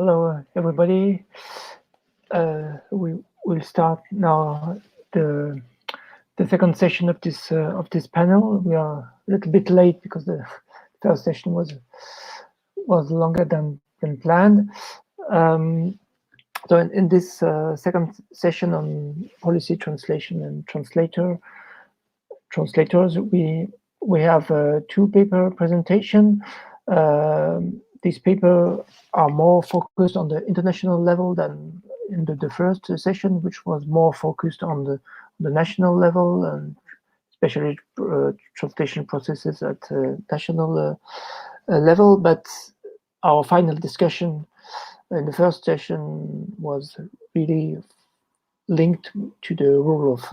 Hello, everybody. We will start now the second session of this panel. We are a little bit late because the first session was longer than planned. So in this second session on policy translation and translators, we have two paper presentation. These papers are more focused on the international level than in the first session, which was more focused on the national level and especially translation processes at national level. But our final discussion in the first session was really linked to the role of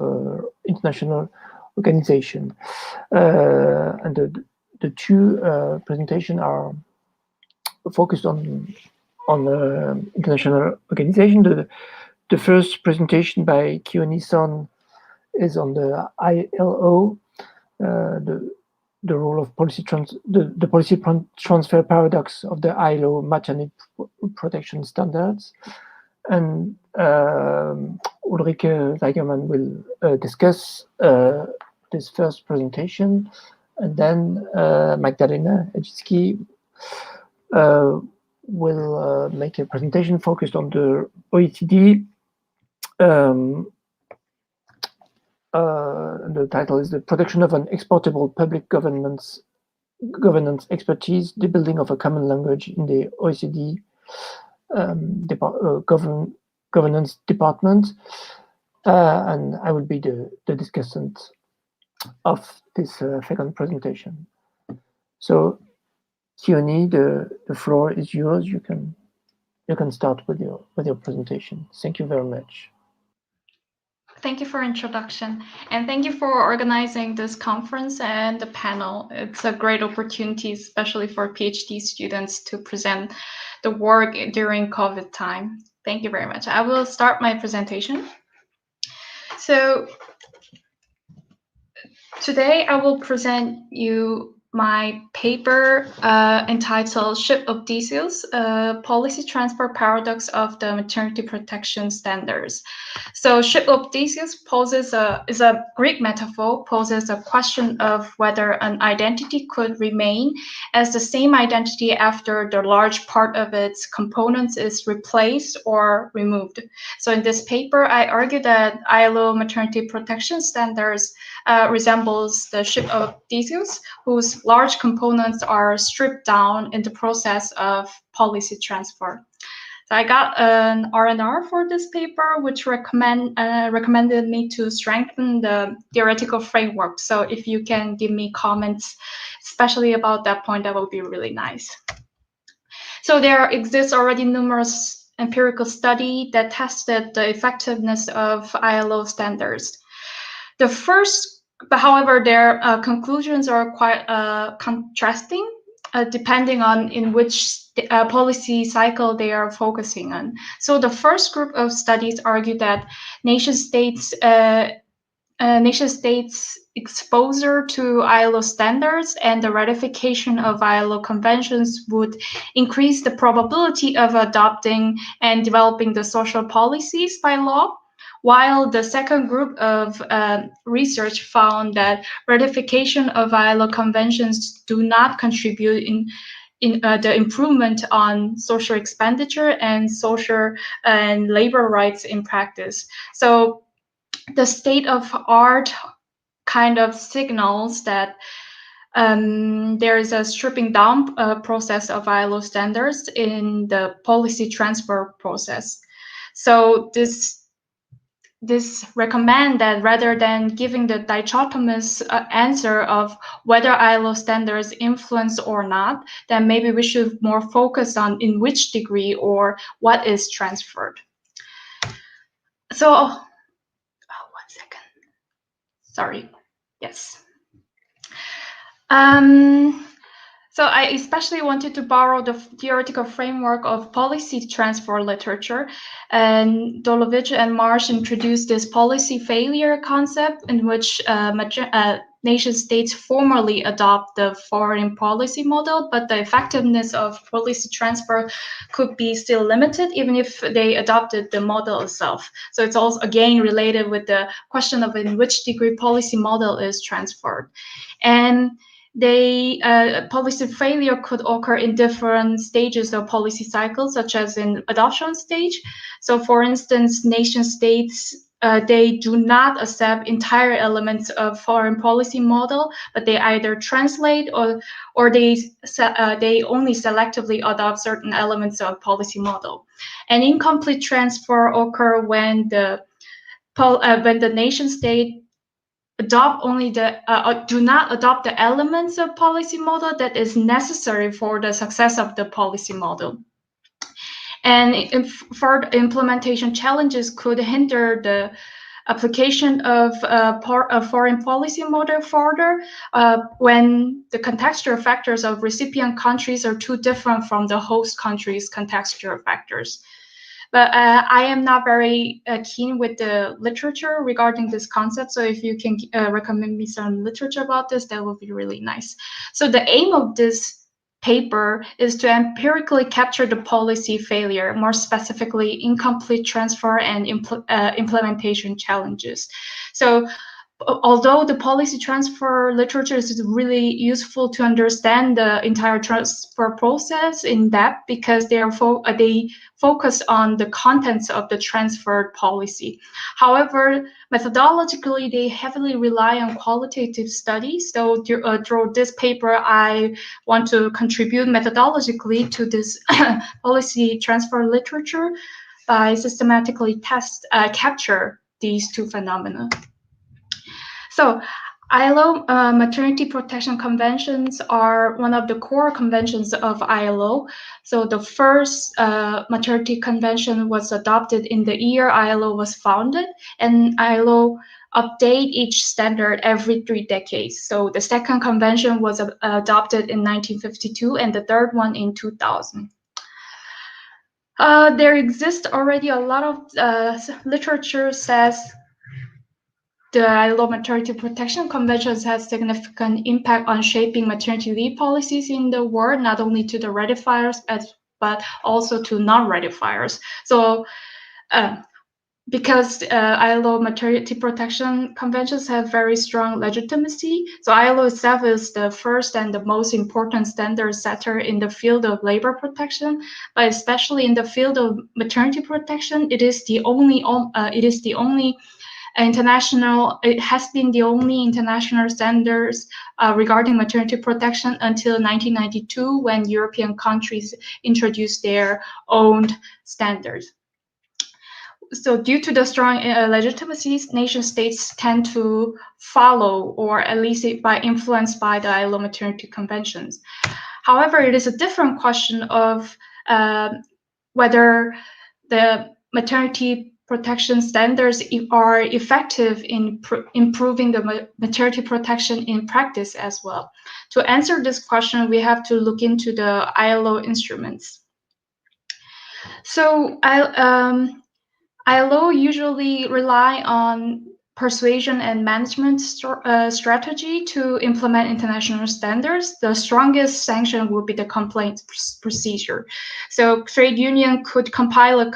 international organization, and the two presentations are focused on international organization. The first presentation by Kioni-san is on the ILO, the role of policy the policy transfer paradox of the ILO maternity protection standards, and Ulrike Weigermann will discuss this first presentation, and then Magdalena Edzicki will make a presentation focused on the OECD. The title is "The Production of an Exportable Public Governance Expertise: The Building of a Common Language in the OECD Governance Department." And I will be the discussant of this second presentation. So, Kioni, the floor is yours. You can start with your presentation. Thank you very much. Thank you for introduction, and thank you for organizing this conference and the panel. It's a great opportunity, especially for PhD students, to present the work during COVID time. Thank you very much. I will start my presentation. So today I will present you my paper entitled "Ship of Theseus, Policy Transfer Paradox of the Maternity Protection Standards." So Ship of Theseus is a Greek metaphor, poses a question of whether an identity could remain as the same identity after the large part of its components is replaced or removed. So in this paper, I argue that ILO maternity protection standards resembles the Ship of Theseus, whose large components are stripped down in the process of policy transfer. So I got an R&R for this paper, which recommended me to strengthen the theoretical framework. So if you can give me comments, especially about that point, that would be really nice. So there exists already numerous empirical studies that tested the effectiveness of ILO standards. But however, their conclusions are quite contrasting, depending on in which policy cycle they are focusing on. So the first group of studies argue that nation states' exposure to ILO standards and the ratification of ILO conventions would increase the probability of adopting and developing the social policies by law, while the second group of research found that ratification of ILO conventions do not contribute in the improvement on social expenditure and social and labor rights in practice. So the state of art kind of signals that there is a stripping down process of ILO standards in the policy transfer process. So this recommend that rather than giving the dichotomous answer of whether ILO standards influence or not, then maybe we should more focus on in which degree or what is transferred. So, one second. Sorry. Yes. So I especially wanted to borrow the theoretical framework of policy transfer literature, and Dolovic and Marsh introduced this policy failure concept in which nation states formally adopt the foreign policy model, but the effectiveness of policy transfer could be still limited even if they adopted the model itself. So it's also again related with the question of in which degree policy model is transferred. And policy failure could occur in different stages of policy cycles, such as in adoption stage. So for instance, nation states, they do not accept entire elements of foreign policy model, but they either translate or they only selectively adopt certain elements of policy model. And incomplete transfer occur when the nation state do not adopt the elements of policy model that is necessary for the success of the policy model. And further implementation challenges could hinder the application of a foreign policy model further when the contextual factors of recipient countries are too different from the host country's contextual factors. But I am not very keen with the literature regarding this concept. So if you can recommend me some literature about this, that would be really nice. So the aim of this paper is to empirically capture the policy failure, more specifically incomplete transfer and implementation challenges. So although the policy transfer literature is really useful to understand the entire transfer process in depth because they focus on the contents of the transferred policy. However, methodologically, they heavily rely on qualitative studies. So through this paper, I want to contribute methodologically to this policy transfer literature by systematically capture these two phenomena. So ILO maternity protection conventions are one of the core conventions of ILO. So the first maternity convention was adopted in the year ILO was founded, and ILO update each standard every 3 decades. So the second convention was adopted in 1952 and the third one in 2000. There exists already a lot of literature says the ILO maternity protection conventions has significant impact on shaping maternity leave policies in the world, not only to the ratifiers, but also to non-ratifiers. So because ILO maternity protection conventions have very strong legitimacy, so ILO itself is the first and the most important standard setter in the field of labor protection, but especially in the field of maternity protection, it has been the only international standards regarding maternity protection until 1992 when European countries introduced their own standards. So due to the strong legitimacies, nation states tend to follow or at least by influenced by the ILO maternity conventions. However, it is a different question of whether the maternity protection standards are effective in improving the maternity protection in practice as well. To answer this question, we have to look into the ILO instruments. So ILO usually rely on persuasion and management strategy to implement international standards. The strongest sanction would be the complaint procedure. So trade union could compile a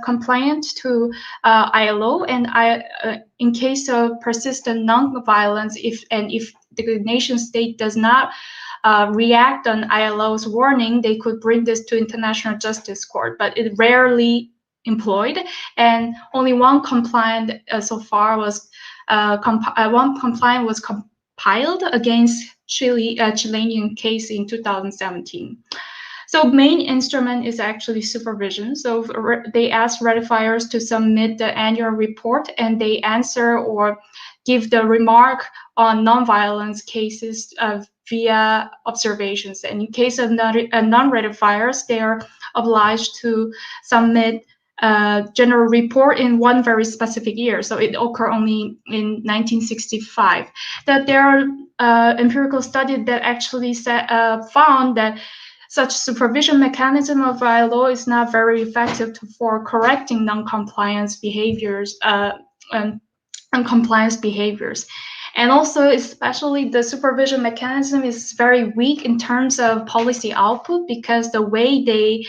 complaint to ILO, and in case of persistent non-violence, if the nation state does not react on ILO's warning, they could bring this to International Justice Court, but it rarely employed, and only one complaint so far was compiled against Chilean case in 2017. So main instrument is actually supervision. So they ask ratifiers to submit the annual report, and they answer or give the remark on nonviolence cases via observations. And in case of non-ratifiers, they are obliged to submit general report in one very specific year. So it occurred only in 1965. That there are empirical studies that actually found that such supervision mechanism of ILO is not very effective for correcting non-compliance behaviors and compliance behaviors. And also, especially the supervision mechanism is very weak in terms of policy output, because the way they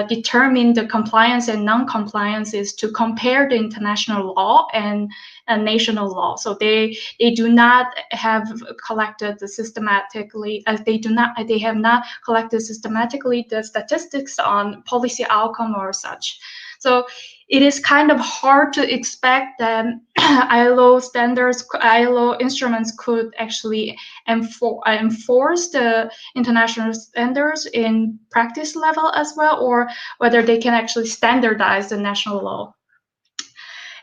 determine the compliance and non-compliance is to compare the international law and national law. So they do not have collected the systematically, they have not collected systematically the statistics on policy outcome or such. So it is kind of hard to expect that ILO standards, ILO instruments could actually enforce the international standards in practice level as well, or whether they can actually standardize the national law.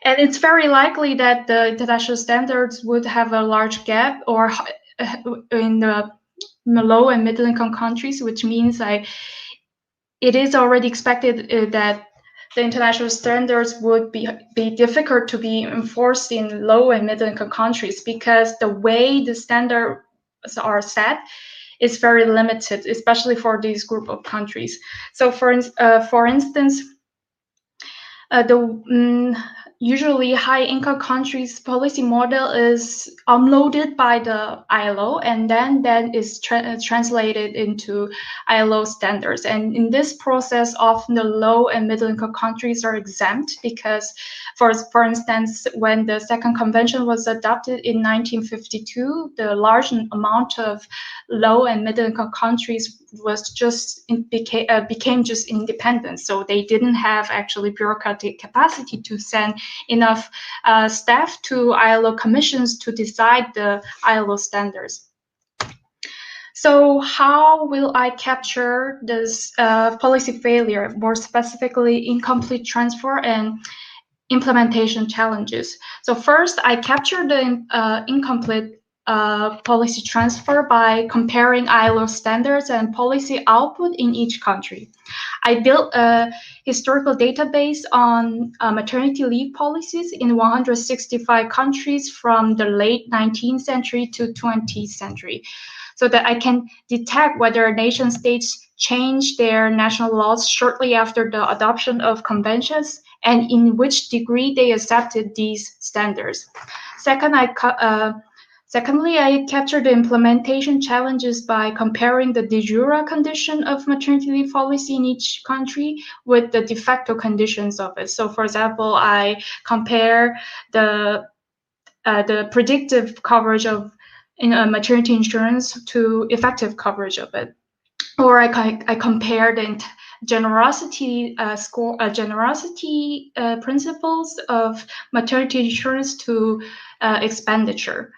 And it's very likely that the international standards would have a large gap or in the low and middle income countries, which means it is already expected that the international standards would be difficult to be enforced in low and middle income countries, because the way the standards are set is very limited, especially for these group of countries. So for instance, usually high-income countries' policy model is uploaded by the ILO, and then is translated into ILO standards. And in this process, often the low and middle-income countries are exempt, because, for instance, when the Second Convention was adopted in 1952, the large amount of low and middle-income countries was became just independent. So they didn't have actually bureaucratic capacity to send enough staff to ILO commissions to decide the ILO standards. So how will I capture this policy failure, more specifically incomplete transfer and implementation challenges? So first, I capture the incomplete policy transfer by comparing ILO standards and policy output in each country. I built a historical database on maternity leave policies in 165 countries from the late 19th century to 20th century, so that I can detect whether nation states changed their national laws shortly after the adoption of conventions and in which degree they accepted these standards. Secondly, I captured the implementation challenges by comparing the de jure condition of maternity leave policy in each country with the de facto conditions of it. So, for example, I compare the predictive coverage of maternity insurance to effective coverage of it, or I compare the generosity principles of maternity insurance to expenditure.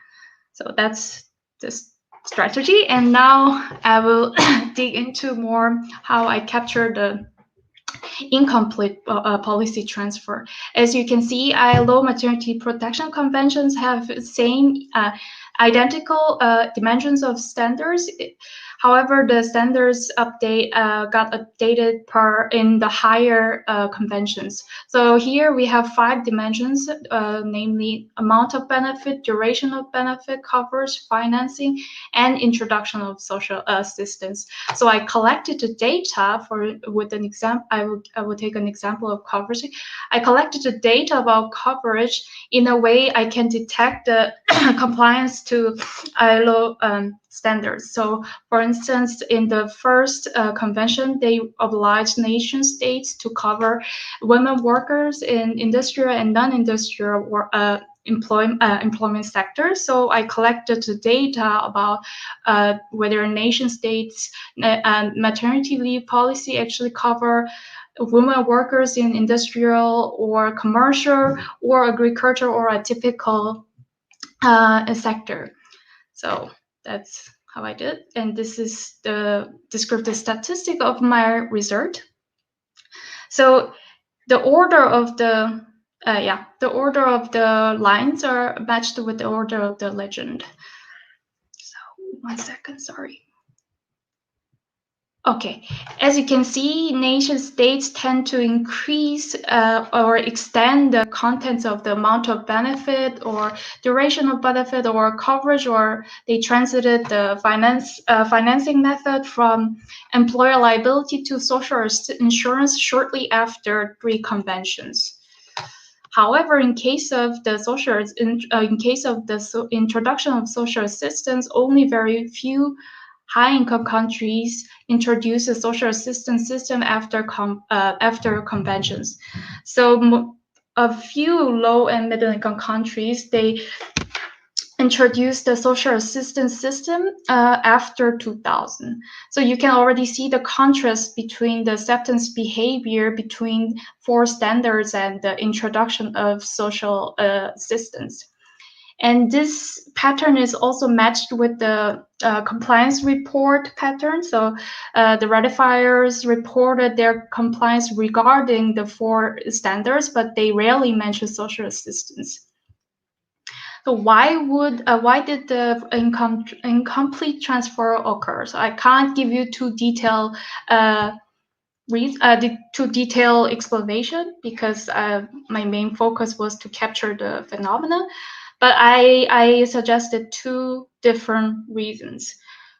So that's this strategy. And now I will dig into more how I capture the incomplete policy transfer. As you can see, ILO maternity protection conventions have the same identical dimensions of standards. However, the standards got updated in the higher conventions. So here we have 5 dimensions, namely amount of benefit, duration of benefit, coverage, financing, and introduction of social assistance. So I collected the data with an example. I will take an example of coverage. I collected the data about coverage in a way I can detect the compliance to ILO standards. So, for instance, in the first convention, they obliged nation states to cover women workers in industrial and non-industrial employment sectors. So I collected the data about whether nation states' maternity leave policy actually cover women workers in industrial or commercial or agriculture or a typical sector. So that's how I did. And this is the descriptive statistic of my result. So the order of the lines are matched with the order of the legend. So 1 second, sorry. Okay, as you can see, nation states tend to increase or extend the contents of the amount of benefit or duration of benefit or coverage, or they transited the financing method from employer liability to social insurance shortly after 3 conventions. However, in case of the introduction of social assistance, only very few high-income countries introduce a social assistance system after conventions. So a few low and middle-income countries, they introduced the social assistance system after 2000. So you can already see the contrast between the acceptance behavior between 4 standards and the introduction of social assistance. And this pattern is also matched with the compliance report pattern. So the ratifiers reported their compliance regarding the 4 standards, but they rarely mention social assistance. So why did the incomplete transfer occur? So I can't give you too detailed explanation because my main focus was to capture the phenomena, but I suggested 2 different reasons.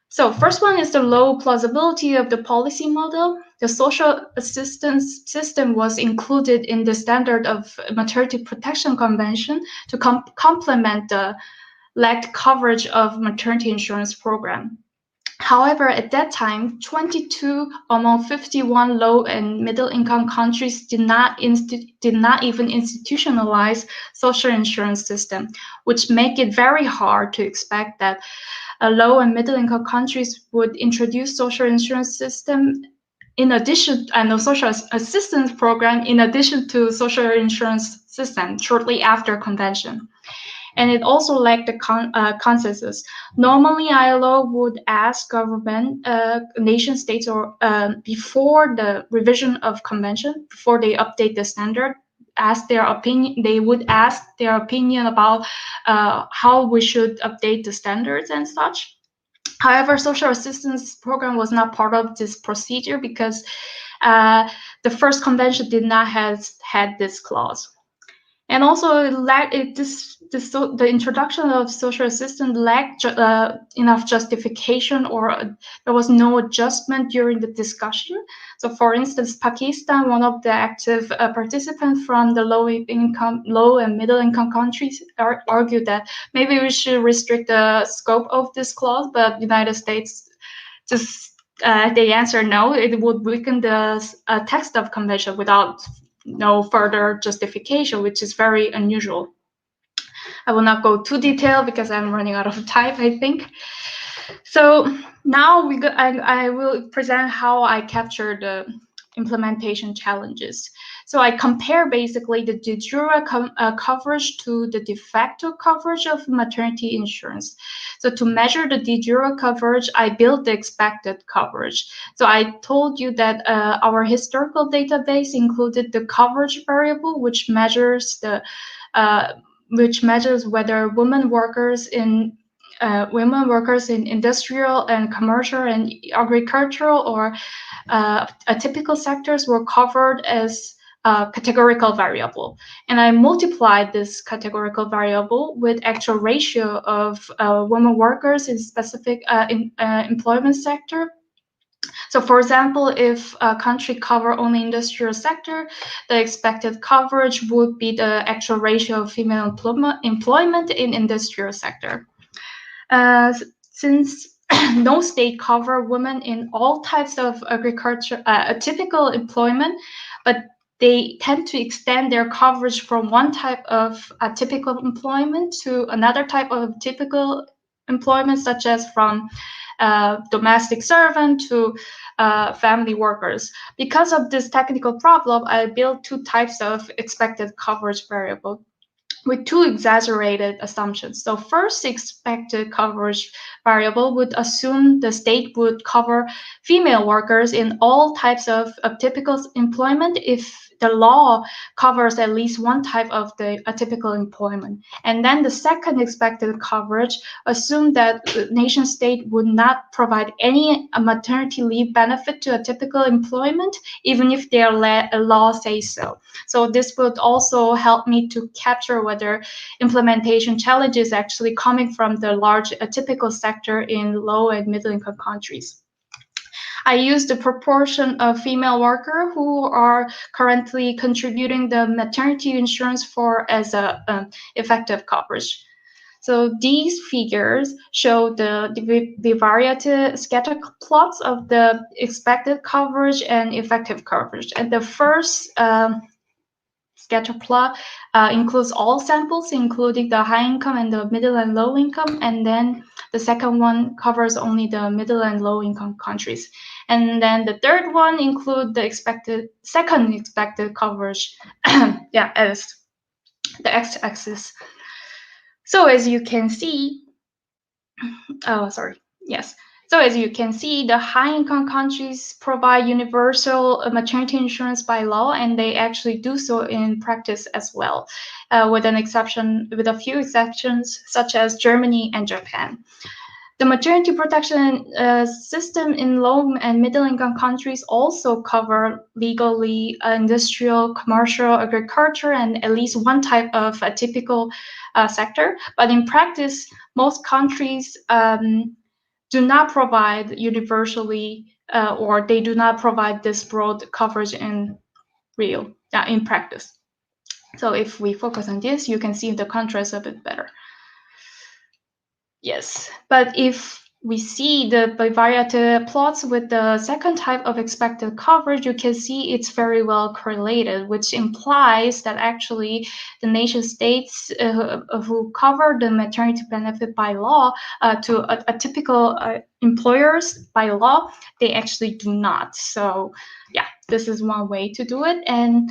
So first one is the low plausibility of the policy model. The social assistance system was included in the standard of Maternity Protection Convention to complement the lacked coverage of maternity insurance program. However, at that time, 22 among 51 low and middle income countries did not even institutionalize social insurance system, which make it very hard to expect that low and middle income countries would introduce social insurance system in addition, and a social assistance program in addition to social insurance system shortly after convention. And it also lacked the consensus. Normally, ILO would ask government, nation states, or before the revision of convention, before they update the standard, ask their opinion. They would ask their opinion about how we should update the standards and such. However, social assistance program was not part of this procedure because the first convention did not have had this clause. And also, the introduction of social assistance lacked enough justification, or there was no adjustment during the discussion. So, for instance, Pakistan, one of the active participants from the low and middle income countries, argued that maybe we should restrict the scope of this clause, but the United States just they answered no. It would weaken the text of convention without no further justification, which is very unusual. I will not go too detailed because I'm running out of time, I think. So now I will present how I capture the implementation challenges. So I compare basically the de jure coverage to the de facto coverage of maternity insurance. So to measure the de jure coverage, I built the expected coverage. So I told you that our historical database included the coverage variable, which measures whether women workers in industrial and commercial and agricultural or atypical sectors were covered as a categorical variable. And I multiplied this categorical variable with actual ratio of women workers in specific employment sector. So for example, if a country cover only industrial sector, the expected coverage would be the actual ratio of female employment in industrial sector. Since no state cover women in all types of agriculture, typical employment, but they tend to extend their coverage from one type of atypical employment to another type of typical employment, such as from domestic servant to family workers. Because of this technical problem, I built 2 types of expected coverage variable with 2 exaggerated assumptions. So first, expected coverage variable would assume the state would cover female workers in all types of typical employment if the law covers at least one type of the atypical employment. And then the second expected coverage assumed that the nation state would not provide any maternity leave benefit to atypical employment, even if their law says so. So this would also help me to capture whether implementation challenges actually coming from the large atypical sector in low and middle income countries. I use the proportion of female workers who are currently contributing the maternity insurance for as a effective coverage. So these figures show the variety scatter plots of the expected coverage and effective coverage. And the first scatter plot includes all samples, including the high income and the middle and low income. And then the second one covers only the middle and low income countries. And then the third one includes the second expected coverage, yeah, as the x-axis. So as you can see, yes. So as you can see, the high-income countries provide universal maternity insurance by law, and they actually do so in practice as well, with a few exceptions, such as Germany and Japan. The maternity protection system in low and middle-income countries also cover legally industrial, commercial, agriculture, and at least one type of a typical sector. But in practice, most countries do not provide universally, or they do not provide this broad coverage in practice. So if we focus on this, you can see the contrast a bit better. Yes, but if we see the bivariate plots with the second type of expected coverage, you can see it's very well correlated, which implies that actually the nation states who cover the maternity benefit by law to a typical employers by law, they actually do not. So yeah, this is one way to do it. And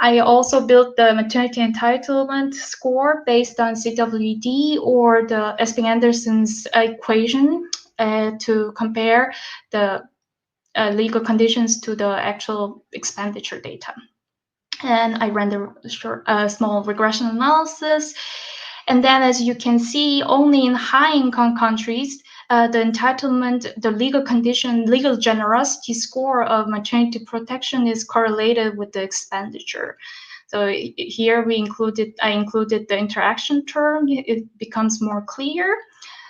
I also built the maternity entitlement score based on CWD or the Esping-Anderson's equation to compare the legal conditions to the actual expenditure data. And I ran the small regression analysis. And then, as you can see, only in high-income countries, the entitlement, the legal condition, legal generosity score of maternity protection is correlated with the expenditure. So here I included the interaction term. It becomes more clear.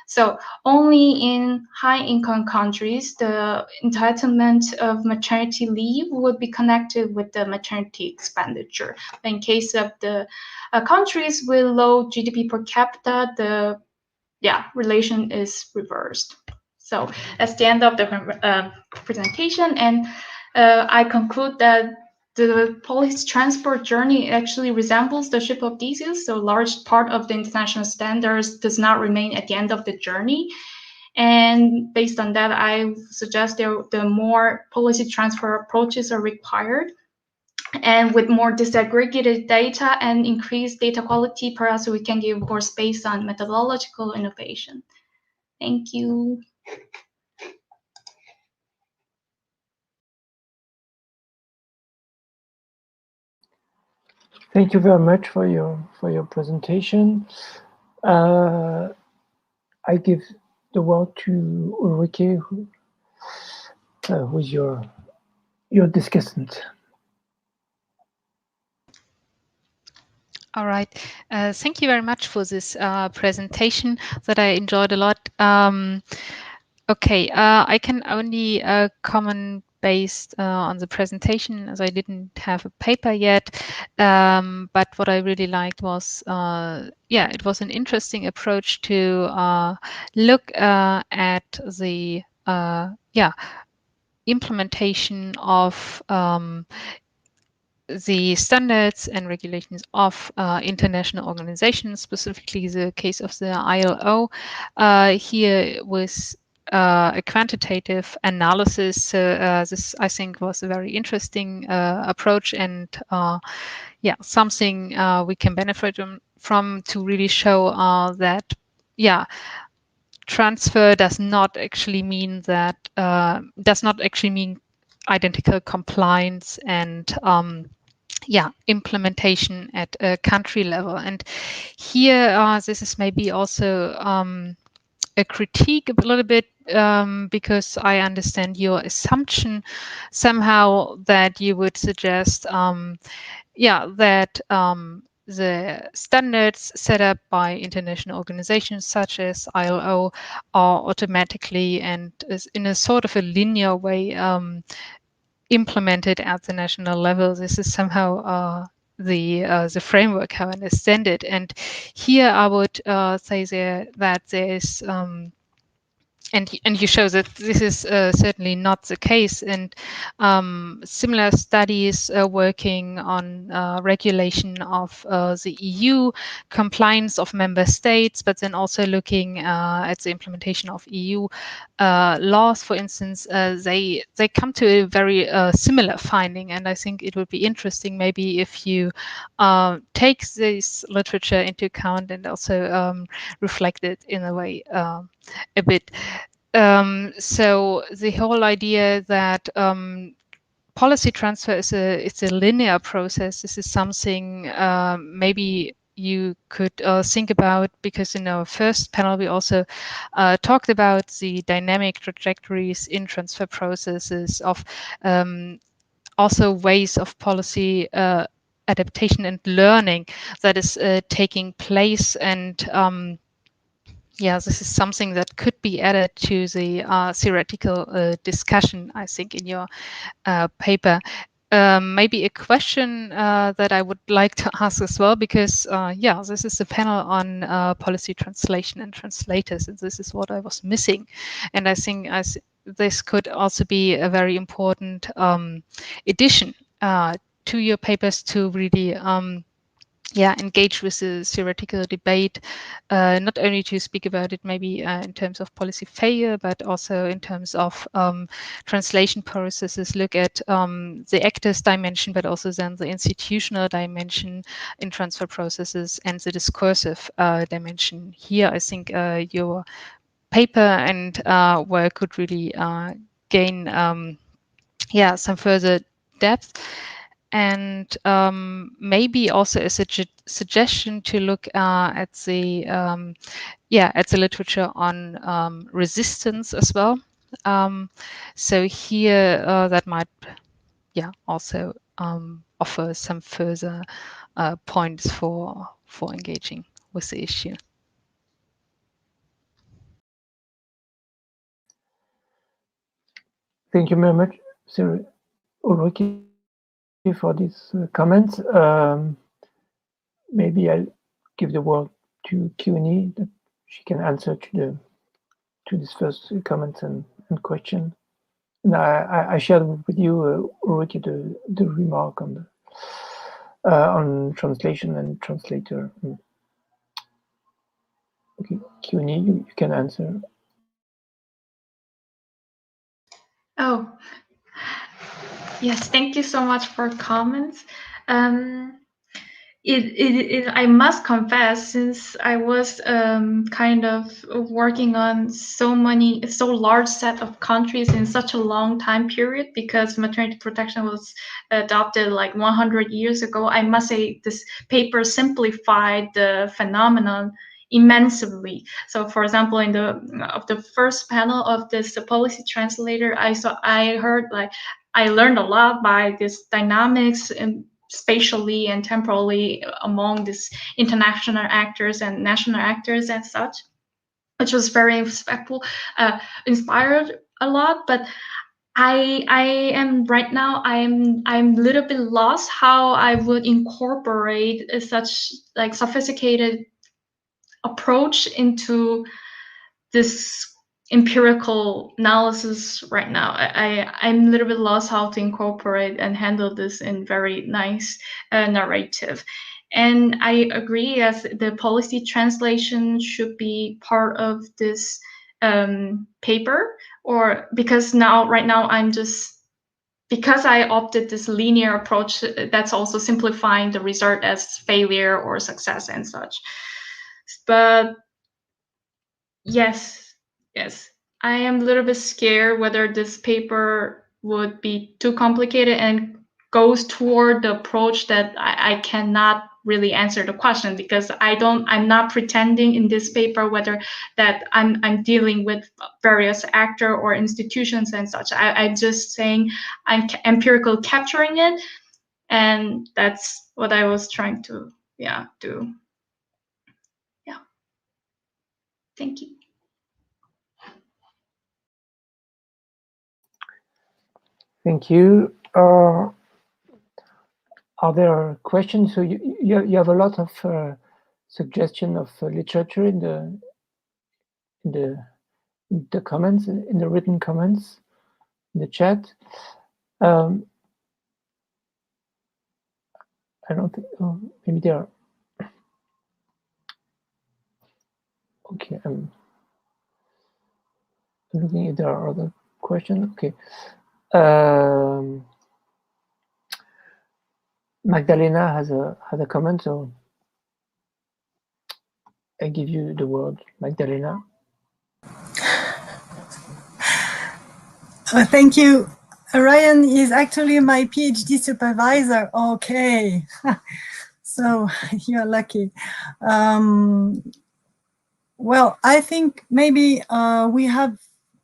So only in high-income countries, the entitlement of maternity leave would be connected with the maternity expenditure. In case of the countries with low GDP per capita, the relation is reversed. So that's the end of the presentation, and I conclude that the policy transport journey actually resembles the ship of Theseus. So a large part of the international standards does not remain at the end of the journey. And based on that, I suggest the more policy transfer approaches are required. And with more disaggregated data and increased data quality, perhaps we can give more space on methodological innovation. Thank you. Thank you very much for your presentation. I give the word to Ulrike, who's your discussant. All right. Thank you very much for this presentation that I enjoyed a lot. Okay, I can only comment based on the presentation, as I didn't have a paper yet. But what I really liked was, it was an interesting approach to look at the implementation of the standards and regulations of international organizations, specifically the case of the ILO. Here with a quantitative analysis. This, I think, was a very interesting approach, and something we can benefit from to really show that, transfer does not actually mean identical compliance and implementation at a country level. And here, this is maybe also a critique a little bit, because I understand your assumption somehow that you would suggest that the standards set up by international organizations such as ILO are automatically and is in a sort of a linear way implemented at the national level. This is somehow the framework how I understand it. And here I would say that there's and you show that this is certainly not the case. And similar studies working on regulation of the EU, compliance of member states, but then also looking at the implementation of EU laws, for instance, they come to a very similar finding. And I think it would be interesting maybe if you take this literature into account and also reflect it in a way a bit. So the whole idea that policy transfer is it's a linear process. This is something maybe you could think about, because in our first panel we also talked about the dynamic trajectories in transfer processes of also ways of policy adaptation and learning that is taking place. And yeah, this is something that could be added to the theoretical discussion, I think, in your paper. Maybe a question that I would like to ask as well, because yeah, this is a panel on policy translation and translators, and this is what I was missing. And I think this could also be a very important addition to your papers to really engage with the theoretical debate, not only to speak about it maybe in terms of policy failure, but also in terms of translation processes, look at the actors dimension, but also then the institutional dimension in transfer processes and the discursive dimension. Here, I think your paper and work could really gain some further depth. And maybe also a suggestion to look at the literature on resistance as well. So here that might also offer some further points for engaging with the issue. Thank you very much, Sir Ulrike, for these comments. Maybe I'll give the word to Q&A that she can answer to this first comment and question. And I shared with you, Ulrike, the remark on translation and translator. Okay, Q&A, you can answer. Oh, yes, thank you so much for comments. I must confess, since I was kind of working on so large set of countries in such a long time period, because maternity protection was adopted like 100 years ago, I must say this paper simplified the phenomenon immensely. So, for example, in the first panel of this policy translator, I heard like I learned a lot by this dynamics and spatially and temporally among these international actors and national actors and such, which was very respectful, inspired a lot. But I am right now I'm a little bit lost how I would incorporate such like sophisticated approach into this empirical analysis right now. I'm a little bit lost how to incorporate and handle this in very nice narrative. And I agree, as the policy translation should be part of this paper, or because right now because I opted this linear approach, that's also simplifying the result as failure or success and such. But yes, I am a little bit scared whether this paper would be too complicated and goes toward the approach that I cannot really answer the question, because I'm not pretending in this paper whether that I'm dealing with various actor or institutions and such. I'm just saying I'm empirical capturing it, and that's what I was trying to do. Yeah. Thank you. Thank you. Are there questions? So you have a lot of suggestion of literature in the comments, in the written comments, in the chat. I don't think. Oh, maybe there are. Okay, I'm looking if there are other questions. Okay. Magdalena has a comment, so I give you the word, Magdalena. Thank you. Ryan is actually my PhD supervisor. Okay, so you're lucky. Well, I think maybe we have,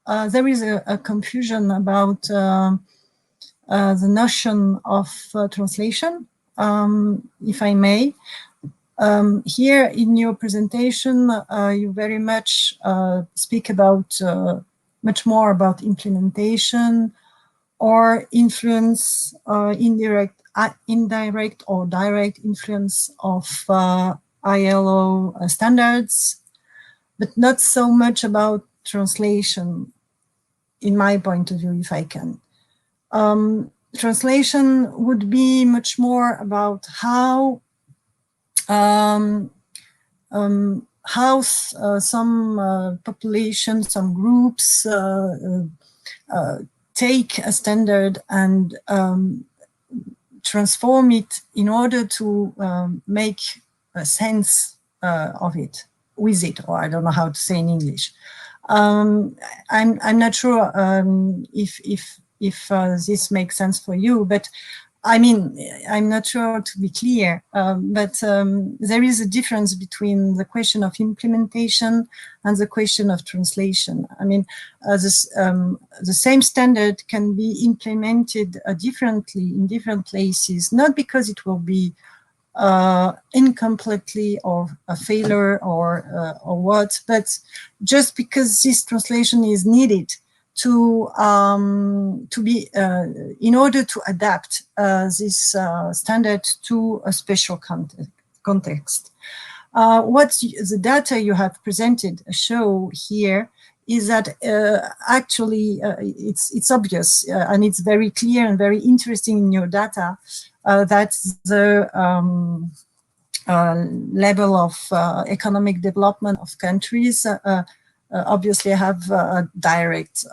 there is a confusion about the notion of translation, if I may. Here in your presentation, you very much speak about much more about implementation or influence, indirect or direct influence of ILO standards, but not so much about translation, in my point of view, if I can. Translation would be much more about how some populations, some groups take a standard and transform it in order to make a sense of it, with it, or I don't know how to say in English. I'm not sure if this makes sense for you, but I mean, I'm not sure to be clear, but there is a difference between the question of implementation and the question of translation. I mean, the same standard can be implemented differently in different places, not because it will be incompletely or a failure or what, but just because this translation is needed to be in order to adapt this standard to a special context. What the data you have presented show here is that actually it's obvious and it's very clear and very interesting in your data that the level of economic development of countries obviously have a direct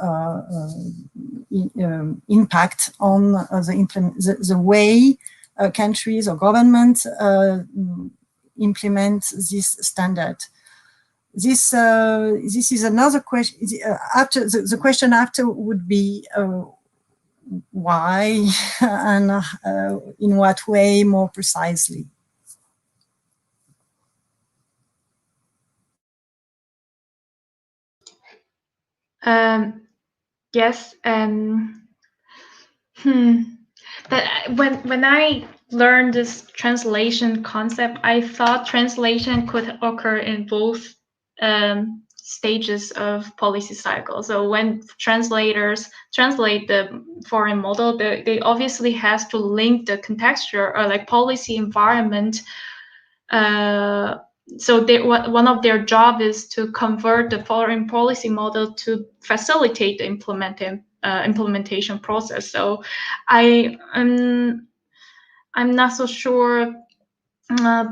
impact on the way countries or governments implement this standard. This is another question. After the question after would be why and in what way more precisely. Yes. But when I learned this translation concept, I thought translation could occur in both stages of policy cycle. So when translators translate the foreign model, they obviously has to link the contextual or like policy environment. So one of their job is to convert the foreign policy model to facilitate the implementation process. So I'm not so sure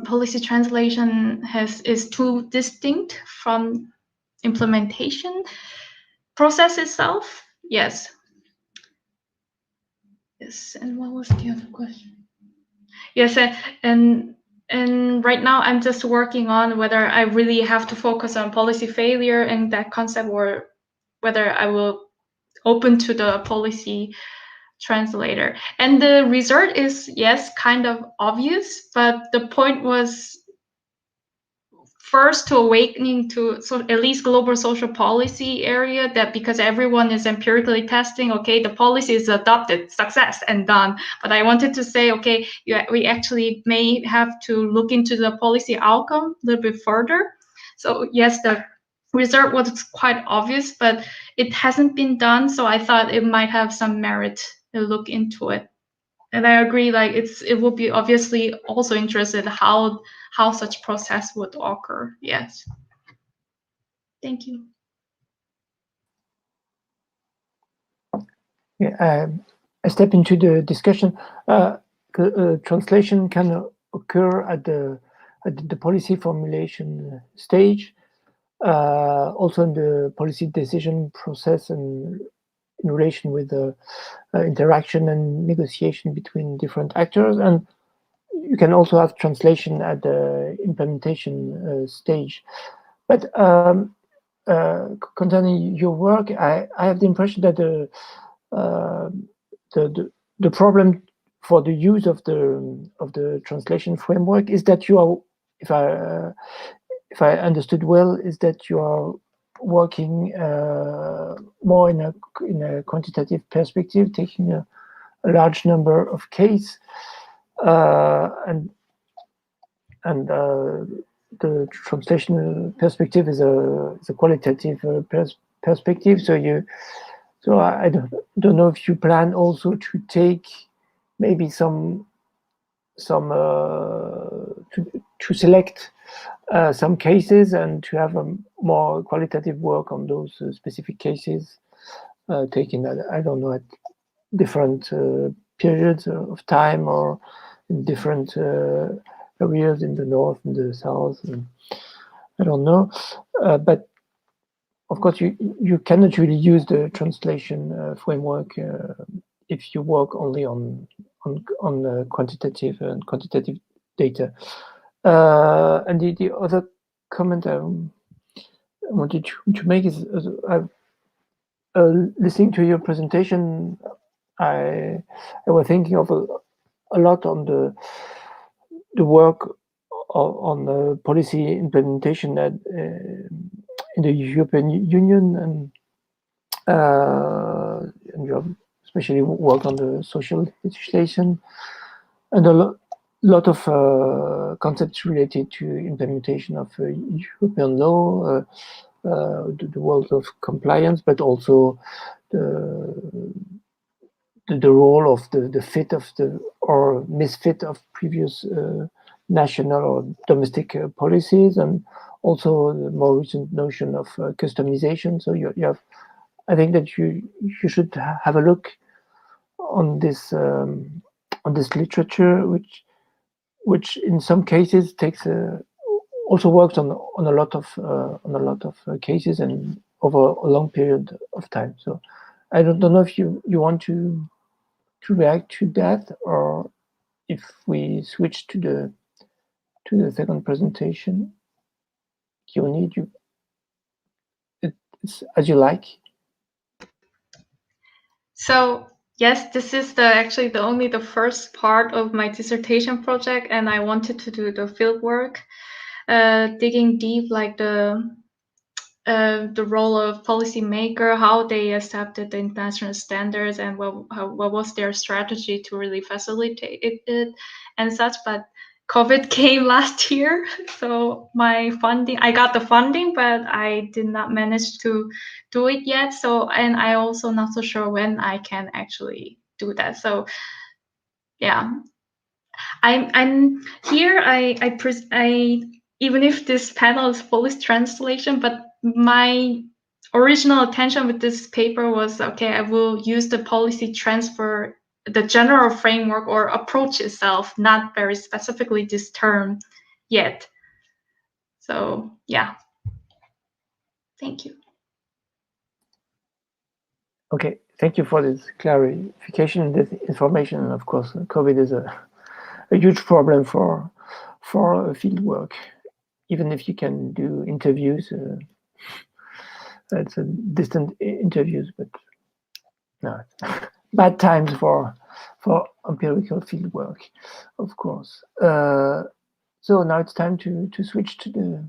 policy translation is too distinct from implementation process itself. Yes. Yes. And what was the other question? Yes, and right now I'm just working on whether I really have to focus on policy failure and that concept, or whether I will open to the policy translator. And the result is, yes, kind of obvious, but the point was first to awakening to at least global social policy area, that because everyone is empirically testing, okay, the policy is adopted, success, and done. But I wanted to say, okay, we actually may have to look into the policy outcome a little bit further. So yes, the result was quite obvious, but it hasn't been done. So I thought it might have some merit to look into it. And I agree, like it would be obviously also interested how such process would occur. Yes. Thank you. Yeah, I step into the discussion. Translation can occur at the policy formulation stage, also in the policy decision process, and in relation with the interaction and negotiation between different actors. And you can also have translation at the implementation stage. But concerning your work, I have the impression that the problem for the use of the translation framework is that you are, if I understood well, is that you are working more in a quantitative perspective, taking a large number of cases, and the translation perspective is a qualitative perspective. So I don't know if you plan also to take maybe some to select some cases and to have a more qualitative work on those specific cases, taking I don't know, at different periods of time or in different areas in the north and the south. I don't know, but of course you cannot really use the translation framework if you work only on quantitative data. And the other comment I wanted to make is, listening to your presentation, I was thinking of a lot on the work on the policy implementation that in the European Union, and you have especially worked on the social legislation, and a lot of concepts related to implementation of European law, the world of compliance, but also the role of the fit of or misfit of previous national or domestic policies, and also the more recent notion of customization. So you have, I think that you should have a look on this literature, which in some cases takes also works on a lot of cases and over a long period of time. So I don't know if you want to react to that, or if we switch to the second presentation. Q&A, it's as you like. So yes, this is actually only the first part of my dissertation project, and I wanted to do the field work, digging deep, like the role of policymaker, how they accepted the international standards, and what was their strategy to really facilitate it and such. But COVID came last year, so I got the funding, but I did not manage to do it yet. So, and I also not so sure when I can actually do that. So, yeah, I'm here. I even if this panel is Polish translation, but my original intention with this paper was, okay, I will use the policy transfer, the general framework or approach itself, not very specifically this term yet. So yeah, thank you. Okay, thank you for this clarification, this information. And of course, COVID is a huge problem for field work. Even if you can do interviews, it's a distant interviews, but no, bad times for empirical field work, of course. So now it's time to switch to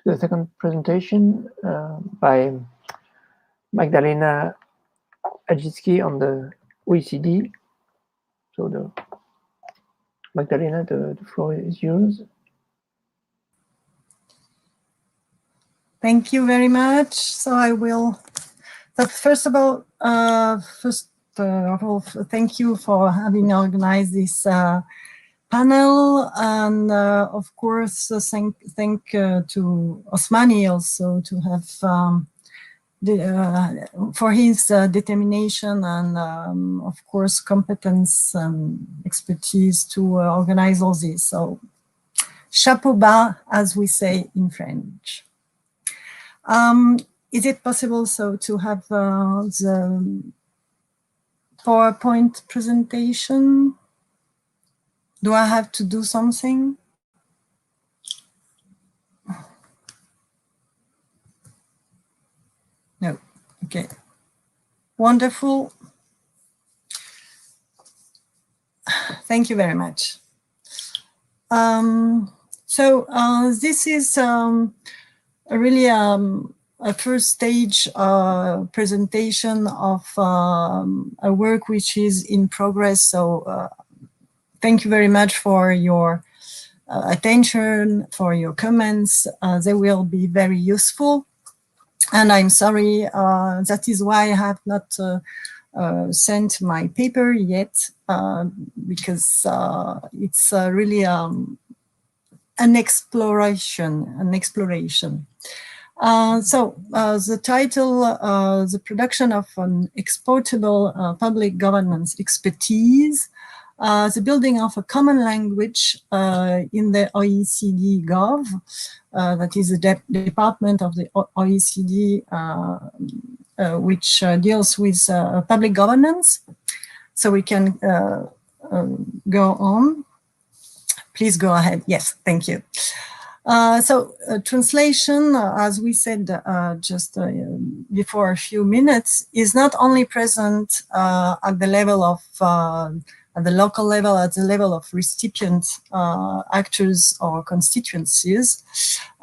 the second presentation by Magdalena Ajicki on the OECD. So Magdalena, the floor is yours. Thank you very much. So I will, but first of all, thank you for having organized this panel, and of course, thank to Osmani also to have for his determination and of course competence and expertise to organize all this. So chapeau bas, as we say in French. Is it possible to have the PowerPoint presentation? Do I have to do something? No. Okay. Wonderful. Thank you very much. This is really a first stage presentation of a work which is in progress. So thank you very much for your attention, for your comments. They will be very useful. And I'm sorry, that is why I have not sent my paper yet, because it's really an exploration. The title, The Production of an Exportable Public Governance Expertise, the building of a common language in the OECD Gov, that is the department of the OECD which deals with public governance. So we can go on. Please go ahead. Yes, thank you. Translation, as we said just before a few minutes, is not only present at the level of at the local level, at the level of recipient actors or constituencies.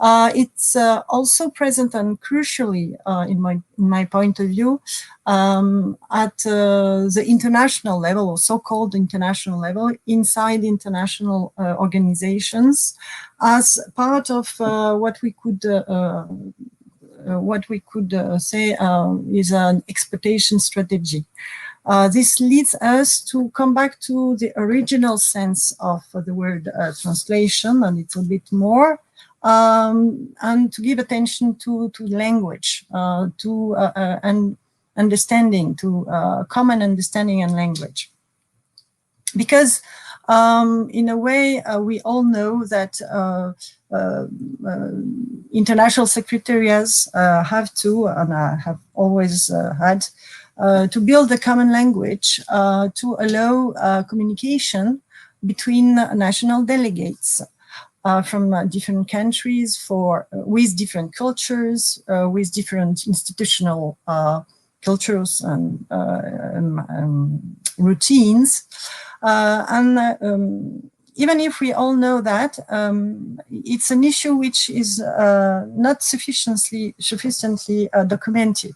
It's also present, and crucially, in my point of view, at the international level, or so-called international level, inside international organizations, as part of what we could say is an exploitation strategy. This leads us to come back to the original sense of the word translation a little bit more, and to give attention to language, and understanding, to common understanding and language. Because in a way, we all know that international secretariats have to, and have always had, to build a common language to allow communication between national delegates from different countries, with different cultures, with different institutional cultures and routines. Even if we all know that, it's an issue which is not sufficiently documented.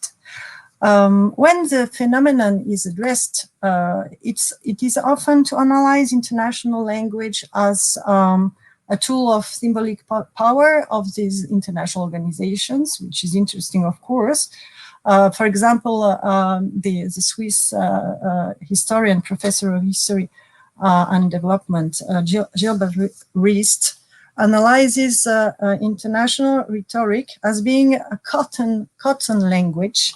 When the phenomenon is addressed, it is often to analyze international language as a tool of symbolic power of these international organizations, which is interesting, of course. For example, the Swiss historian, professor of history and development, Gilbert Rist, analyzes international rhetoric as being a cotton language,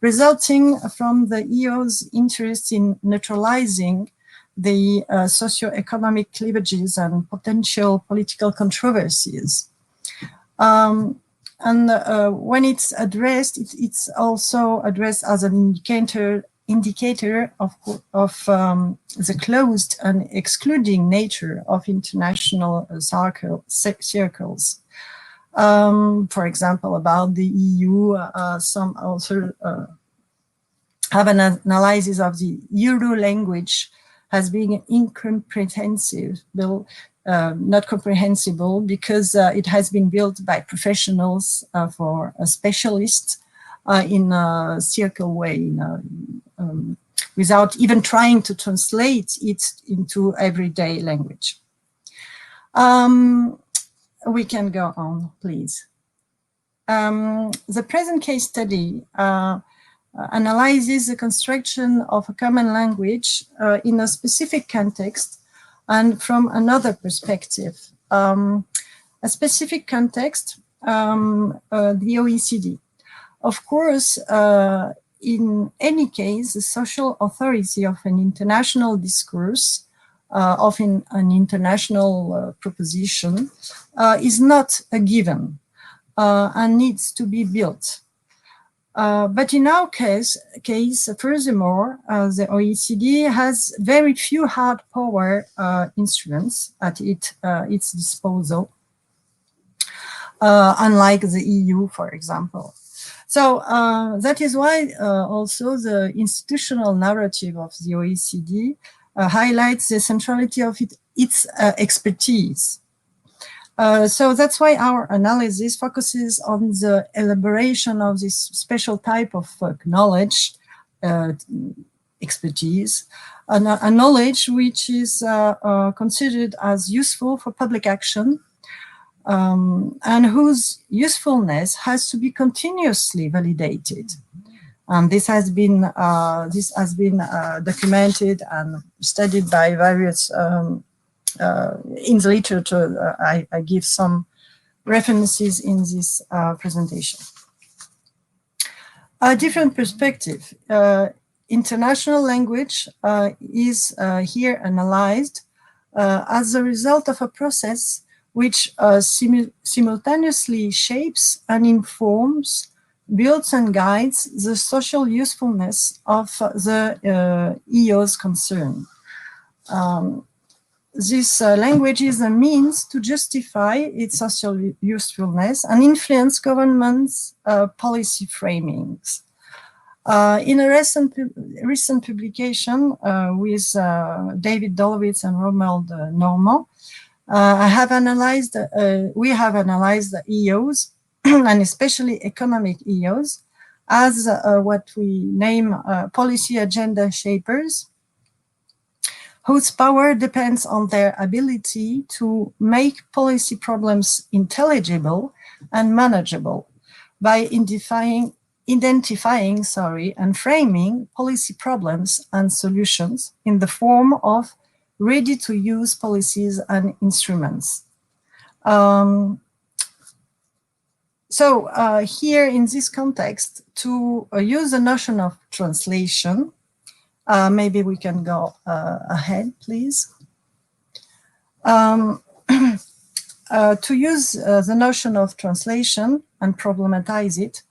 resulting from the EU's interest in neutralizing the socio-economic cleavages and potential political controversies. When it's addressed, it's also addressed as an indicator of the closed and excluding nature of international circles. For example, about the EU, some also have an analysis of the Euro language as being incomprehensible not comprehensible because it has been built by professionals for a specialist in a circle way, without even trying to translate it into everyday language. We can go on, please. The present case study analyzes the construction of a common language in a specific context and from another perspective. A specific context, the OECD. Of course, in any case, the social authority of an international discourse, of an international proposition, is not a given and needs to be built. But in our case, furthermore, the OECD has very few hard power instruments at its disposal, unlike the EU, for example. So that is why also the institutional narrative of the OECD highlights the centrality of its expertise. So that's why our analysis focuses on the elaboration of this special type of knowledge, expertise, a knowledge which is considered as useful for public action, and whose usefulness has to be continuously validated. And this has been documented and studied by various in the literature. I give some references in this presentation. A different perspective. International language is here analyzed as a result of a process which simultaneously shapes and informs, builds and guides the social usefulness of the EOs concerned. This language is a means to justify its social usefulness and influence governments' policy framings. In a recent publication with David Dolowitz and Romuald Normand, we have analyzed the EOs, and especially economic EOs, as what we name policy agenda shapers, whose power depends on their ability to make policy problems intelligible and manageable by identifying and framing policy problems and solutions in the form of ready-to-use policies and instruments. So here in this context, to use the notion of translation, maybe we can go ahead, please. To use the notion of translation and problematize it,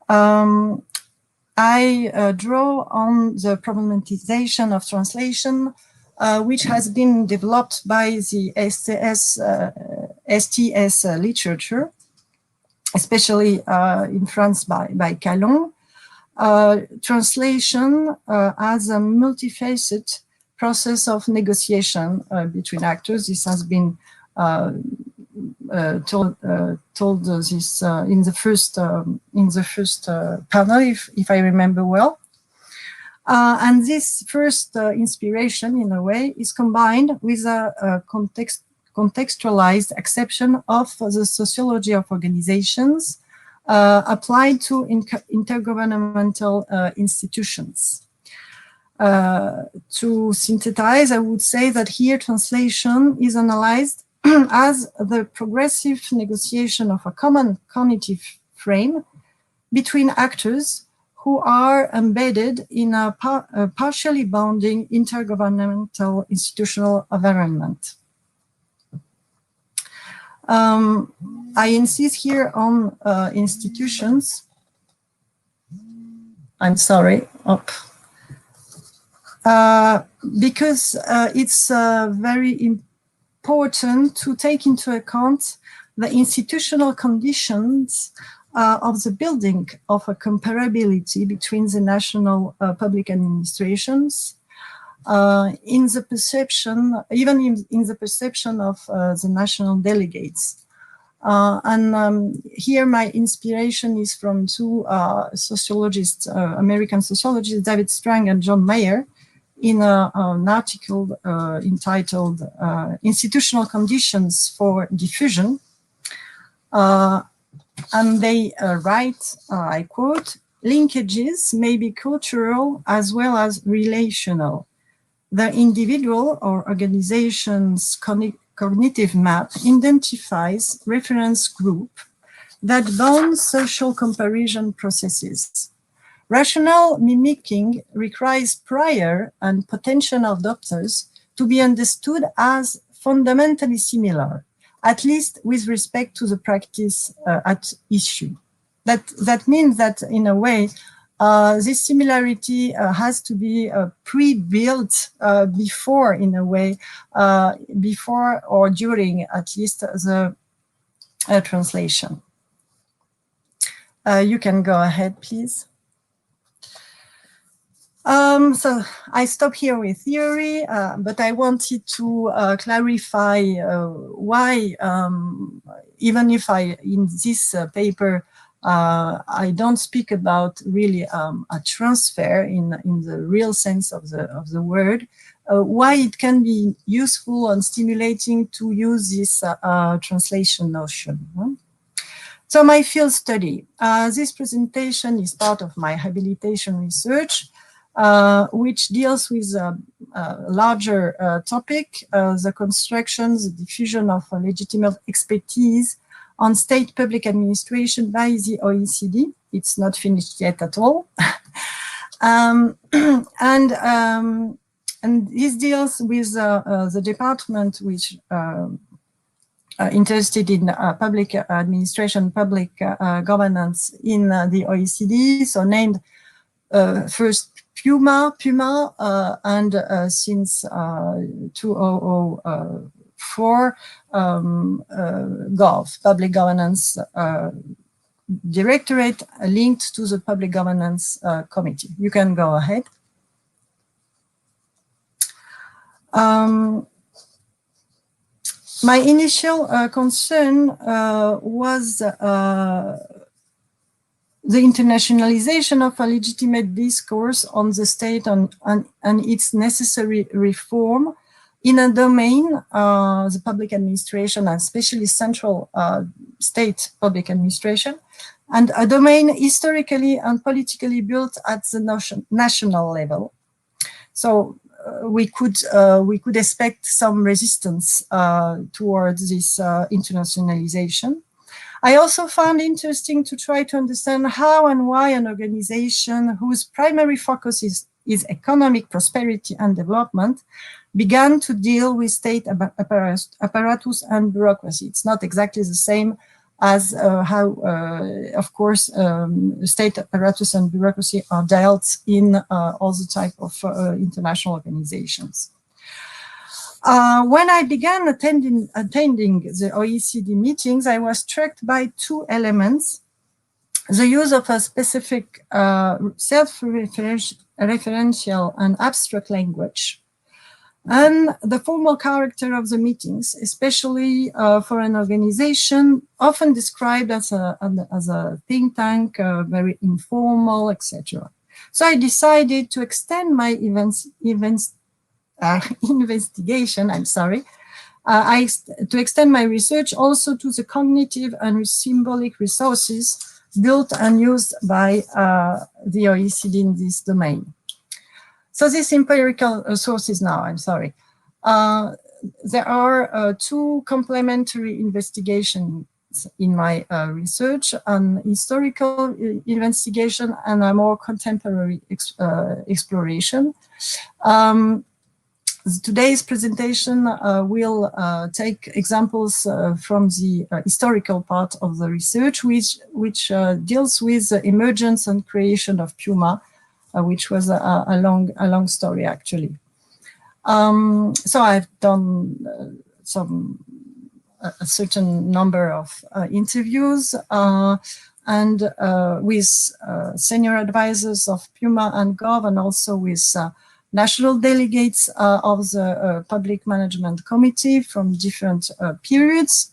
I draw on the problematization of translation, which has been developed by the STS literature, especially in France by Calon. Translation as a multifaceted process of negotiation between actors. This has been told this in the first panel, if I remember well. And this first inspiration, in a way, is combined with a contextualized acception of the sociology of organizations applied to intergovernmental institutions. To synthesize, I would say that here translation is analyzed as the progressive negotiation of a common cognitive frame between actors who are embedded in a partially bounding intergovernmental institutional environment. I insist here on institutions. I'm sorry, because it's very important to take into account the institutional conditions of the building of a comparability between the national public administrations, in the perception, even in the perception of the national delegates. Here my inspiration is from two sociologists, American sociologists, David Strang and John Mayer, in an article entitled Institutional Conditions for Diffusion. And they write, I quote, linkages may be cultural as well as relational. The individual or organization's cognitive map identifies reference group that bounds social comparison processes. Rational mimicking requires prior and potential adopters to be understood as fundamentally similar, at least with respect to the practice at issue. That means that, in a way, this similarity has to be pre-built before, in a way, before or during at least the translation. You can go ahead, please. So I stop here with theory, but I wanted to clarify why, even if in this paper, I don't speak about really a transfer in the real sense of the word, why it can be useful and stimulating to use this translation notion. So my field study, this presentation is part of my habilitation research, which deals with a larger topic, the construction, the diffusion of legitimate expertise on state public administration by the OECD. It's not finished yet at all. And this deals with the department which interested in public administration, public governance in the OECD, so named first Puma, and since 2004, Gov, Public Governance Directorate, linked to the Public Governance Committee. You can go ahead. My initial concern was the internationalization of a legitimate discourse on the state and its necessary reform in a domain, the public administration, and especially central state public administration, and a domain historically and politically built at the national level. So we could expect some resistance towards this internationalization. I also found interesting to try to understand how and why an organization whose primary focus is economic prosperity and development began to deal with state apparatus and bureaucracy. It's not exactly the same as how, of course, state apparatus and bureaucracy are dealt in all the type of international organizations. When I began attending the OECD meetings, I was struck by two elements: the use of a specific self-referential and abstract language, and the formal character of the meetings, especially for an organization often described as a think tank, very informal, etc. So I decided to extend my investigation, to extend my research also to the cognitive and symbolic resources built and used by the OECD in this domain. So these empirical sources now, there are two complementary investigations in my research, an historical investigation and a more contemporary exploration. Today's presentation will take examples from the historical part of the research, which deals with the emergence and creation of Puma, which was a long story, actually. So I've done a certain number of interviews and with senior advisors of Puma and Gov, and also with national delegates of the Public Management Committee from different periods.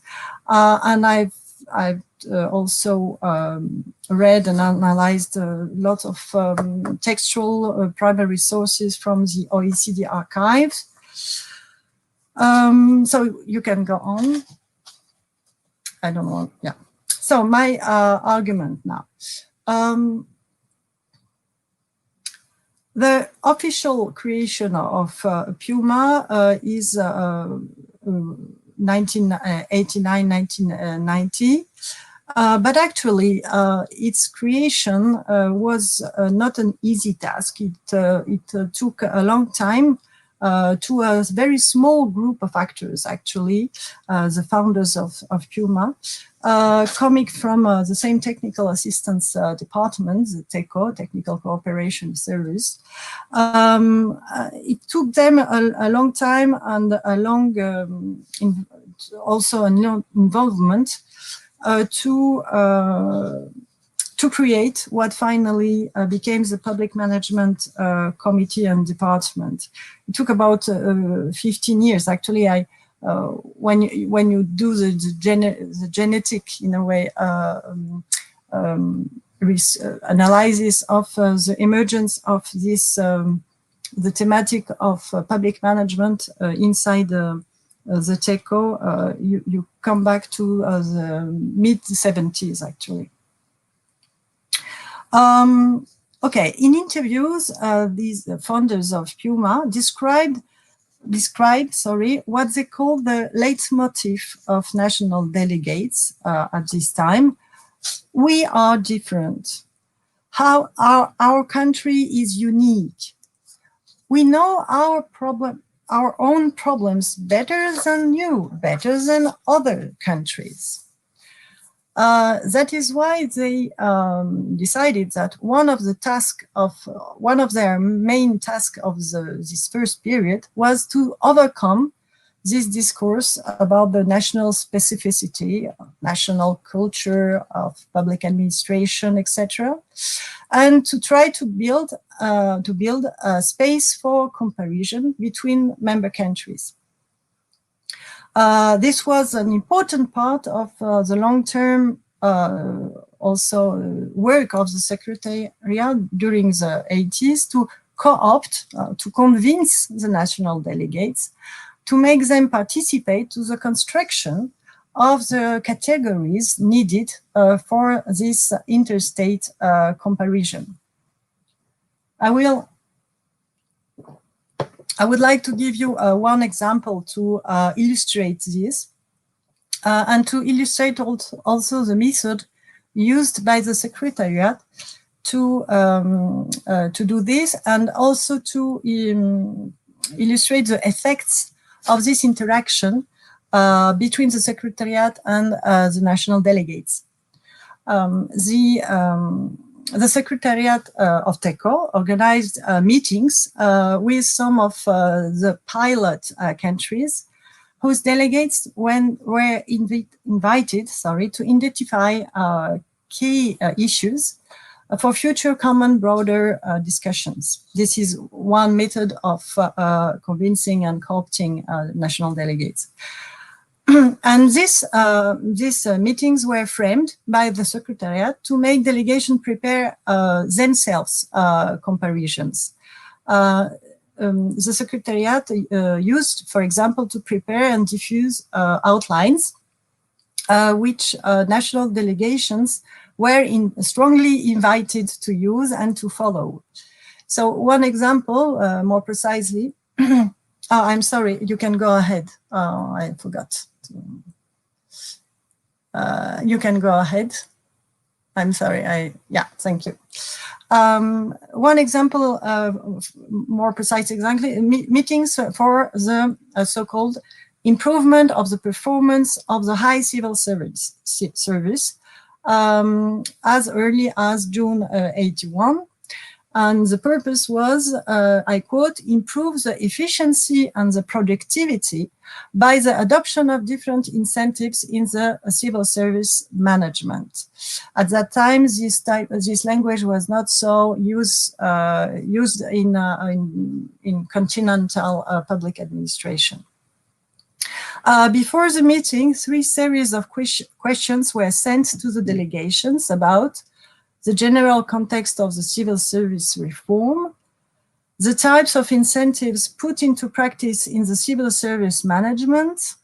And I've also read and analyzed a lot of textual primary sources from the OECD archives. So you can go on. I don't know, yeah. So my argument now. The official creation of PUMA is 1989-1990, but actually its creation was not an easy task. It took a long time to a very small group of actors, actually, the founders of PUMA, coming from the same technical assistance department, the TECO, Technical Cooperation Service. It took them a long time and a long, also a long involvement to create what finally became the Public Management Committee and Department. It took about 15 years. Actually, when you do the genetic, in a way, analysis of the emergence of this, the thematic of public management inside the TECO, you come back to the mid-70s, actually. Okay, in interviews, these founders of PUMA described what they call the leitmotif of national delegates at this time. We are different. How our country is unique. We know our own problems better than you, better than other countries. That is why they decided that one of their main tasks of this first period was to overcome this discourse about the national specificity, national culture of public administration, etc., and to try to build a space for comparison between member countries. This was an important part of the long-term also work of the Secretariat during the 80s to co-opt, to convince the national delegates to make them participate to the construction of the categories needed for this interstate comparison. I would like to give you one example to illustrate this and to illustrate also the method used by the Secretariat to do this, and also to illustrate the effects of this interaction between the Secretariat and the national delegates. The Secretariat of TECO organized meetings with some of the pilot countries whose delegates were invited to identify key issues for future common broader discussions. This is one method of convincing and co-opting national delegates. And these meetings were framed by the Secretariat to make delegations prepare themselves comparisons. The Secretariat used, for example, to prepare and diffuse outlines, which national delegations were strongly invited to use and to follow. So one example, more precisely, oh, I'm sorry, you can go ahead. Oh, I forgot. You can go ahead. I'm sorry, yeah, thank you. One example, more precise example, meetings for the so-called improvement of the performance of the high civil service as early as June 81. And the purpose was, I quote, improve the efficiency and the productivity by the adoption of different incentives in the civil service management. At that time, this language was not so used in continental public administration. Before the meeting, 3 series of questions were sent to the delegations about the general context of the civil service reform, the types of incentives put into practice in the civil service management,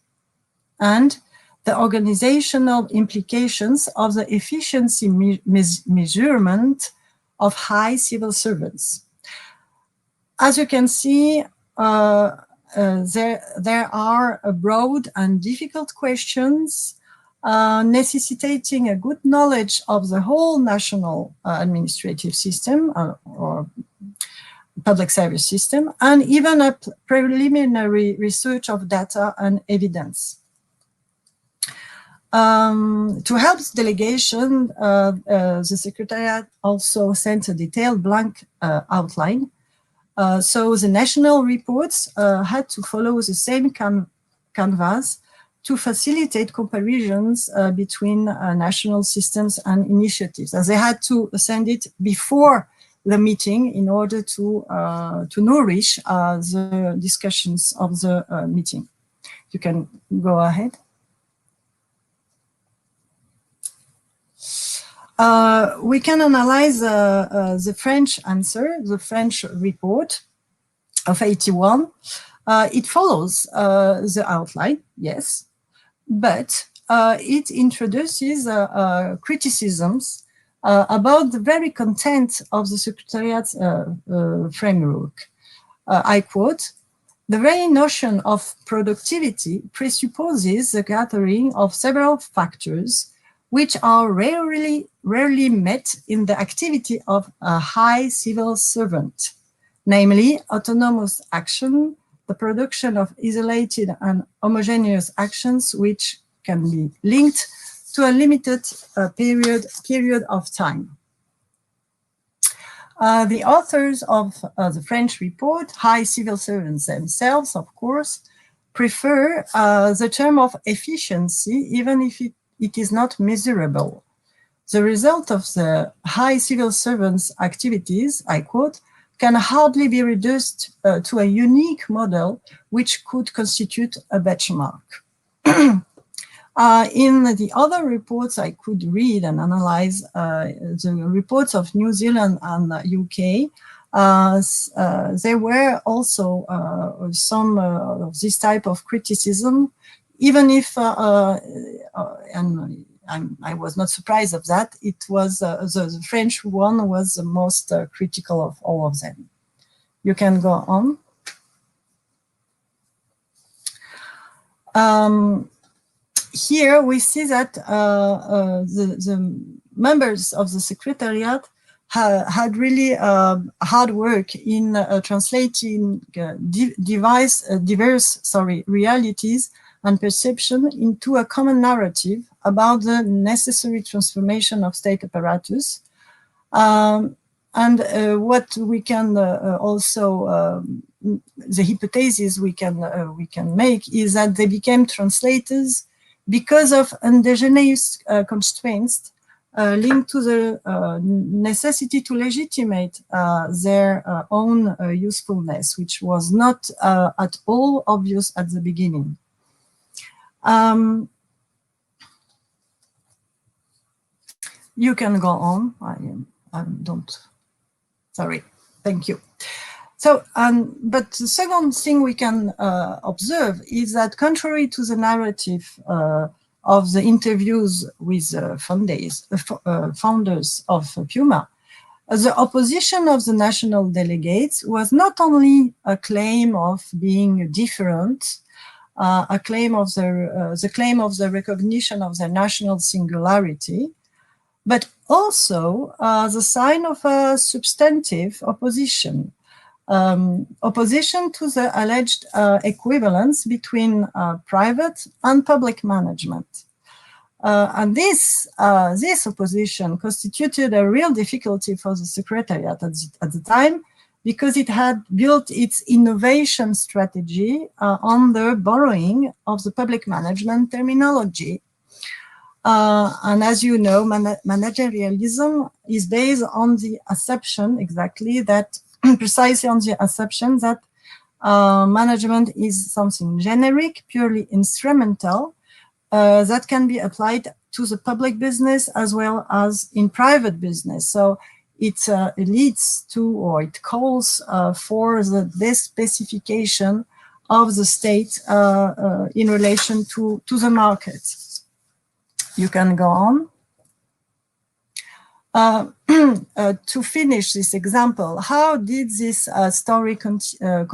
and the organizational implications of the efficiency measurement of high civil servants. As you can see, there are broad and difficult questions necessitating a good knowledge of the whole national administrative system or public service system, and even a preliminary research of data and evidence. To help the delegation, the Secretariat also sent a detailed blank outline. So the national reports had to follow the same canvas to facilitate comparisons between national systems and initiatives, as they had to send it before the meeting in order to nourish the discussions of the meeting. You can go ahead. We can analyze the French answer, the French report of 81. It follows the outline, yes, but it introduces criticisms about the very content of the Secretariat's framework. I quote, "The very notion of productivity presupposes the gathering of several factors which are rarely met in the activity of a high civil servant, namely autonomous action, the production of isolated and homogeneous actions which can be linked to a limited period of time." The authors of the French report, high civil servants themselves, of course, prefer the term of efficiency, even if it is not measurable. The result of the high civil servants' activities, I quote, "can hardly be reduced to a unique model which could constitute a benchmark." In the other reports I could read and analyze, the reports of New Zealand and UK, there were also some of this type of criticism, even if, and I was not surprised of that, it was the French one was the most critical of all of them. You can go on. Here we see that the members of the Secretariat had really hard work in translating diverse realities and perception into a common narrative about the necessary transformation of state apparatus. And what we can also, the hypothesis we can make is that they became translators because of endogenous constraints linked to the necessity to legitimate their own usefulness, which was not at all obvious at the beginning. You can go on. I don't. Sorry. Thank you. So, but the second thing we can observe is that contrary to the narrative of the interviews with founders of Puma, the opposition of the national delegates was not only a claim of being different, a claim of the claim of the recognition of their national singularity, but also the sign of a substantive opposition. Opposition to the alleged equivalence between private and public management. And this opposition constituted a real difficulty for the Secretariat at the time, because it had built its innovation strategy on the borrowing of the public management terminology. And as you know, managerialism is based on the assumption, exactly, that precisely on the assumption that management is something generic, purely instrumental, that can be applied to the public business as well as in private business. So it leads to, or it calls for the despecification of the state in relation to the market. You can go on. To finish this example, how did this story continue?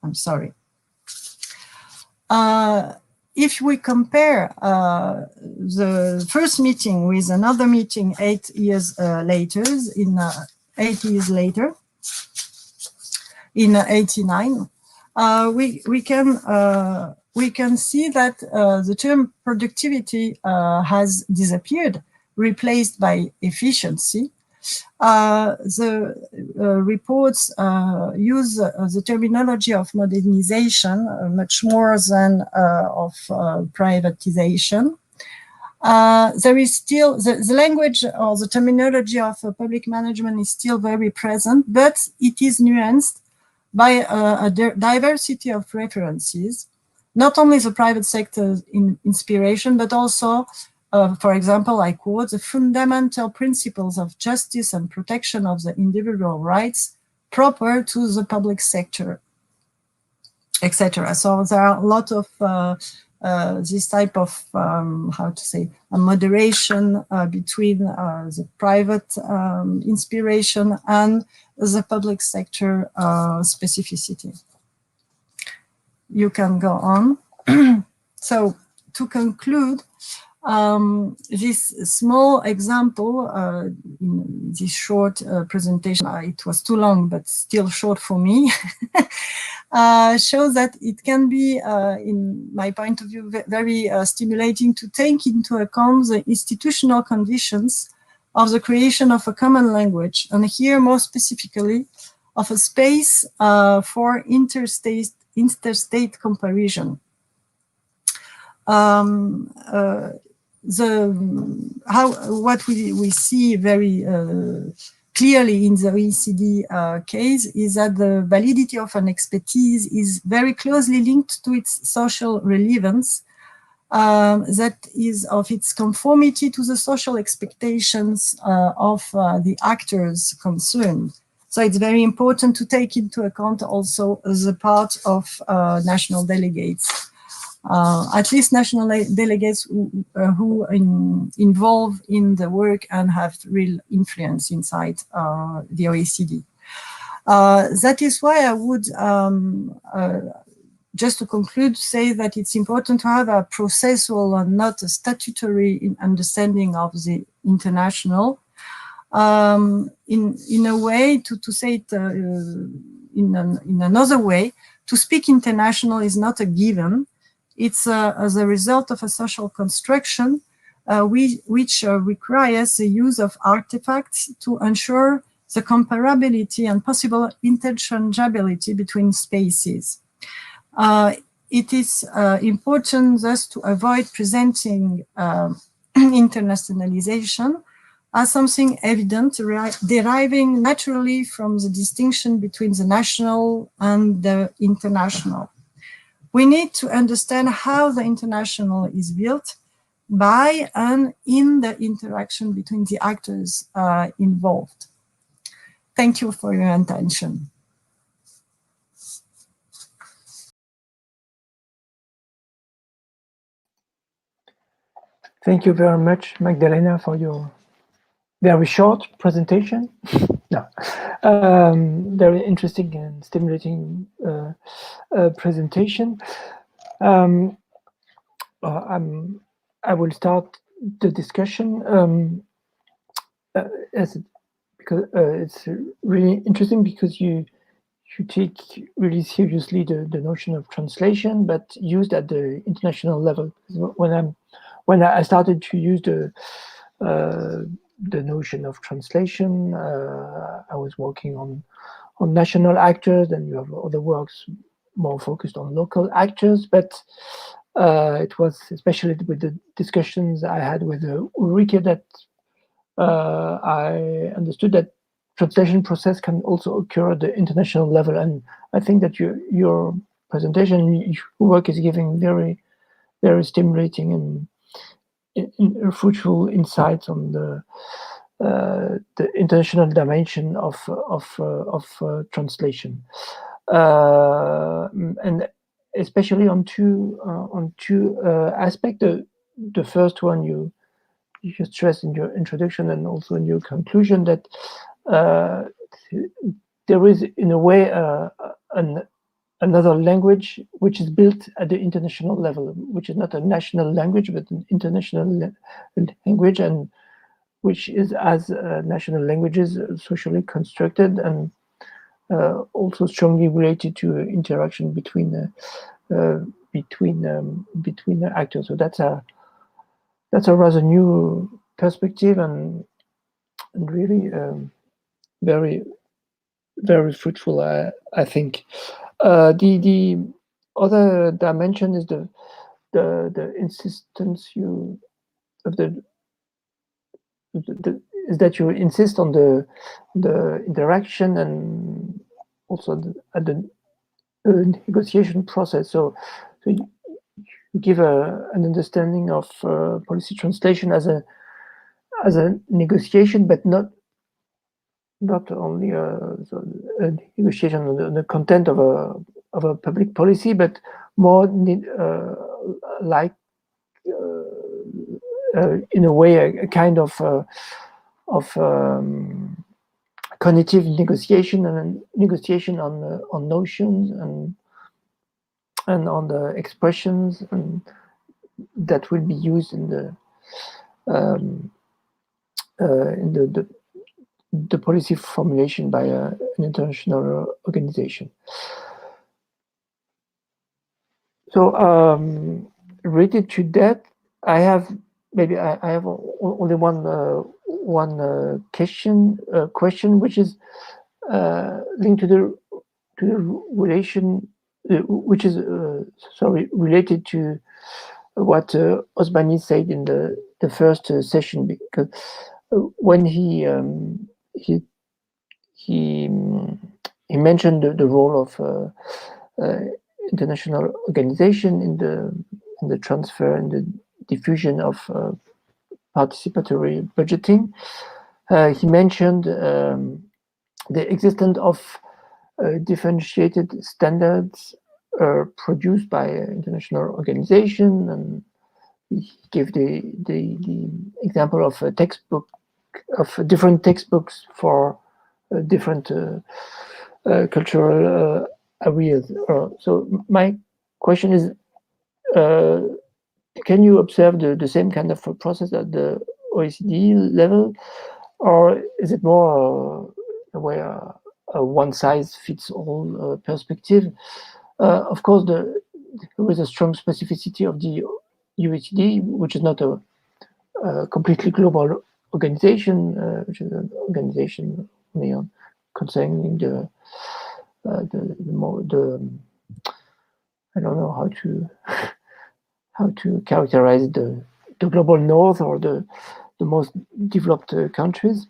I'm sorry. If we compare the first meeting with another meeting 8 years later, in 8 years later, in 89, we can see that the term productivity has disappeared, replaced by efficiency. The reports use the terminology of modernization much more than of privatization. There is still, the language or the terminology of public management is still very present, but it is nuanced by a diversity of references, not only the private sector inspiration, but also, for example, I quote, the fundamental principles of justice and protection of the individual rights proper to the public sector, etc. So there are a lot of this type of, how to say, a moderation between the private inspiration and the public sector specificity. You can go on. So to conclude, this small example, in this short presentation, it was too long, but still short for me, shows that it can be, in my point of view, very stimulating to take into account the institutional conditions of the creation of a common language, and here more specifically of a space for interstate comparison. What we see very clearly in the OECD case is that the validity of an expertise is very closely linked to its social relevance, that is of its conformity to the social expectations of the actors concerned. So it's very important to take into account also the part of national delegates. At least national delegates who involve in the work and have real influence inside the OECD. That is why I would, just to conclude, say that it's important to have a processual and not a statutory understanding of the international. In a way, to say it in another way, to speak international is not a given. It's as a result of a social construction which requires the use of artifacts to ensure the comparability and possible interchangeability between spaces. It is important thus to avoid presenting internationalization as something evident, deriving naturally from the distinction between the national and the international. We need to understand how the international is built by and in the interaction between the actors involved. Thank you for your attention. Thank you very much, Magdalena, for your very short presentation. No, very interesting and stimulating presentation. I will start the discussion because it's really interesting, because you take really seriously the notion of translation, but used at the international level. When I'm when I started to use the notion of translation, I was working on national actors, and you have other works more focused on local actors. But it was especially with the discussions I had with Ulrike that I understood that translation process can also occur at the international level. And I think that your presentation, your work is giving very, very stimulating and fruitful insights on the international dimension of translation, and especially on two aspects. The first one you stressed in your introduction and also in your conclusion, that there is in a way another language which is built at the international level, which is not a national language but an international language, and which is, as national languages, socially constructed and also strongly related to interaction between actors. So that's a rather new perspective and really very, very fruitful, I think. The other dimension is the insistence is that you insist on the interaction and also at the negotiation process. So you give an understanding of policy translation as a negotiation, but not only a negotiation on the content of a public policy, but more like in a way a kind of cognitive negotiation, and negotiation on notions and on the expressions and that will be used in the policy formulation by an international organization. So related to that, I have only one question, which is linked to the relation, which is related to what Osmani said in the first session, because when he mentioned the role of international organization in the transfer and the diffusion of participatory budgeting. He mentioned the existence of differentiated standards produced by international organization, and he gave the example of a textbook, of different textbooks for different cultural areas. So my question is, can you observe the same kind of process at the OECD level, or is it more a one-size-fits-all perspective? Of course, there is a strong specificity of the OECD, which is not a completely global organization, which is an organization only concerning the I don't know how to characterize the global north or the most developed countries,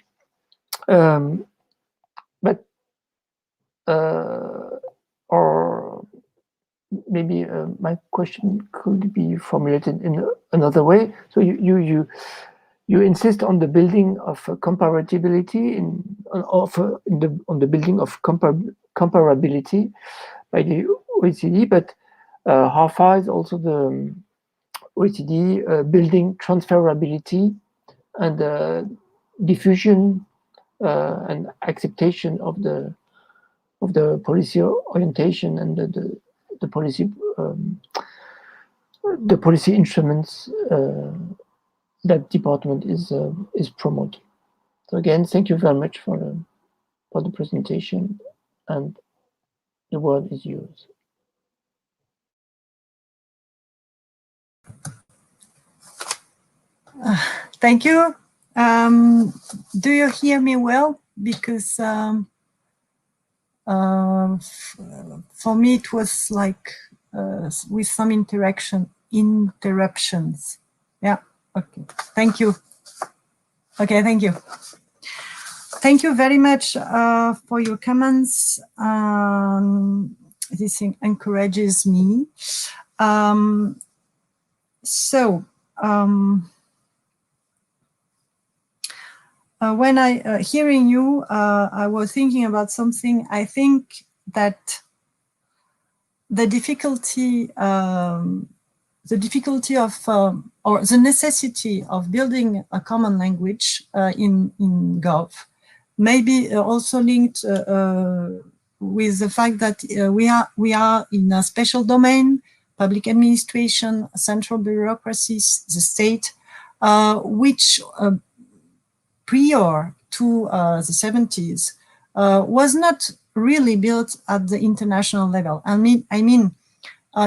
but or maybe my question could be formulated in another way. So you insist on the building of comparability on the building of comparability by the OECD, but how far is also the OECD building transferability and diffusion and acceptation of the policy orientation and the policy instruments that department is promoting. So again, thank you very much for the presentation, and the word is yours. Thank you. Do you hear me well? Because for me it was like with some interruptions. Yeah. Okay. Thank you. Okay. Thank you. Thank you very much for your comments. This encourages me. When I hearing you, I was thinking about something. I think that the difficulty of or the necessity of building a common language in Gov may be also linked with the fact that we are in a special domain, public administration, central bureaucracies, the state, which prior to the 70s was not really built at the international level. I mean,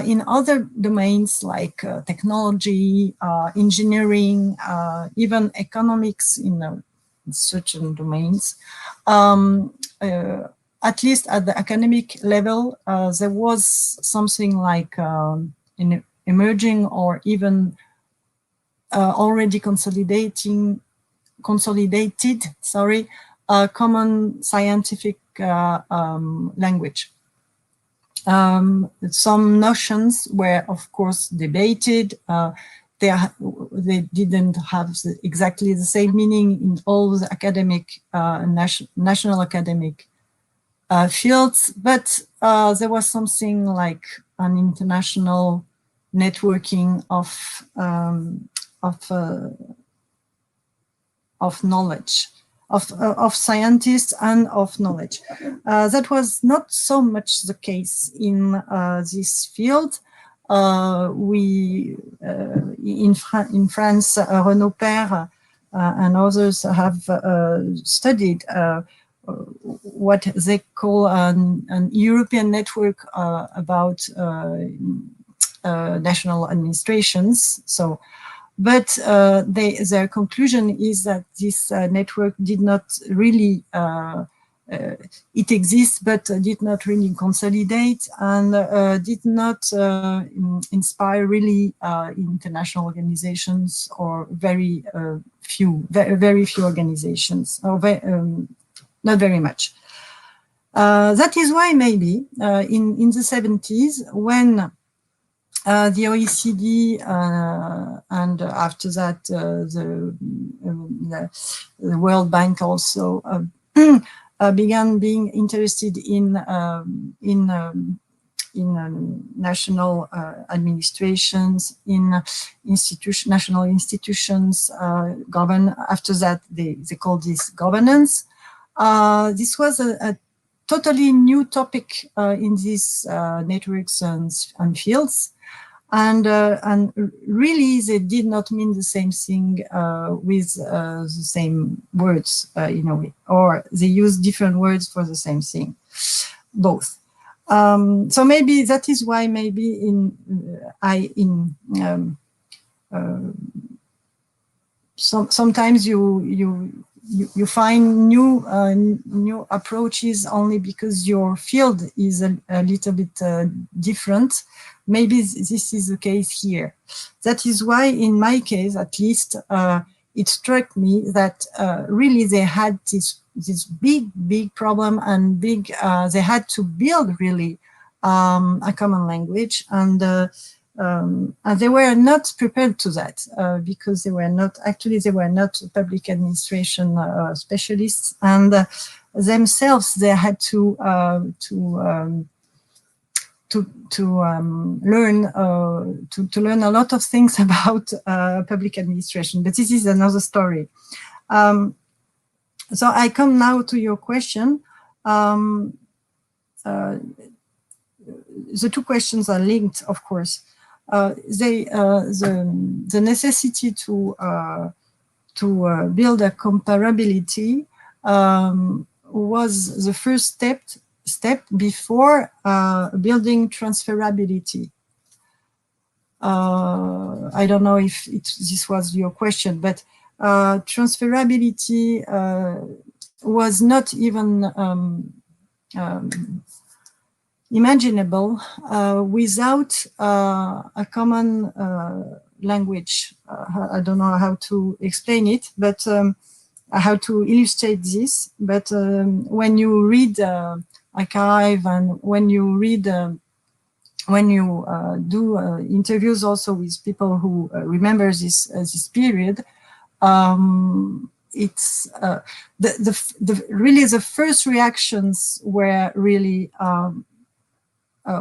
in other domains like technology, engineering, even economics in certain domains, at least at the academic level, there was something like in emerging or even already consolidated, common scientific language. Some notions were, of course, debated. They didn't have exactly the same meaning in all the academic, national academic fields, but there was something like an international networking of knowledge, of scientists and of knowledge. That was not so much the case in this field. In France, Renaud Père and others have studied what they call an European network about national administrations. So, but their conclusion is that this network did not really, it exists, but did not really consolidate and did not inspire really international organizations, or very few organizations, or not very much. That is why maybe in the 70s, when the OECD and after that the World Bank also began being interested in national administrations, in national institutions, after that they called this governance. This was a totally new topic in these networks and fields. And really, they did not mean the same thing with the same words in a way, or they used different words for the same thing, both. So maybe that is why maybe sometimes you find new approaches only because your field is a little bit different. Maybe this is the case here. That is why, in my case, at least, it struck me that really they had this big problem, and they had to build really a common language, and they were not prepared to that because they were not public administration specialists, and themselves they had to learn a lot of things about public administration. But this is another story. So I come now to your question. The two questions are linked, of course. The necessity to build a comparability was the first step before building transferability. I don't know if this was your question, but transferability was not even imaginable without a common language. I don't know how to explain it, but how to illustrate this. But when you read archive and when you read, when you do interviews also with people who remember this period, it's really the first reactions were really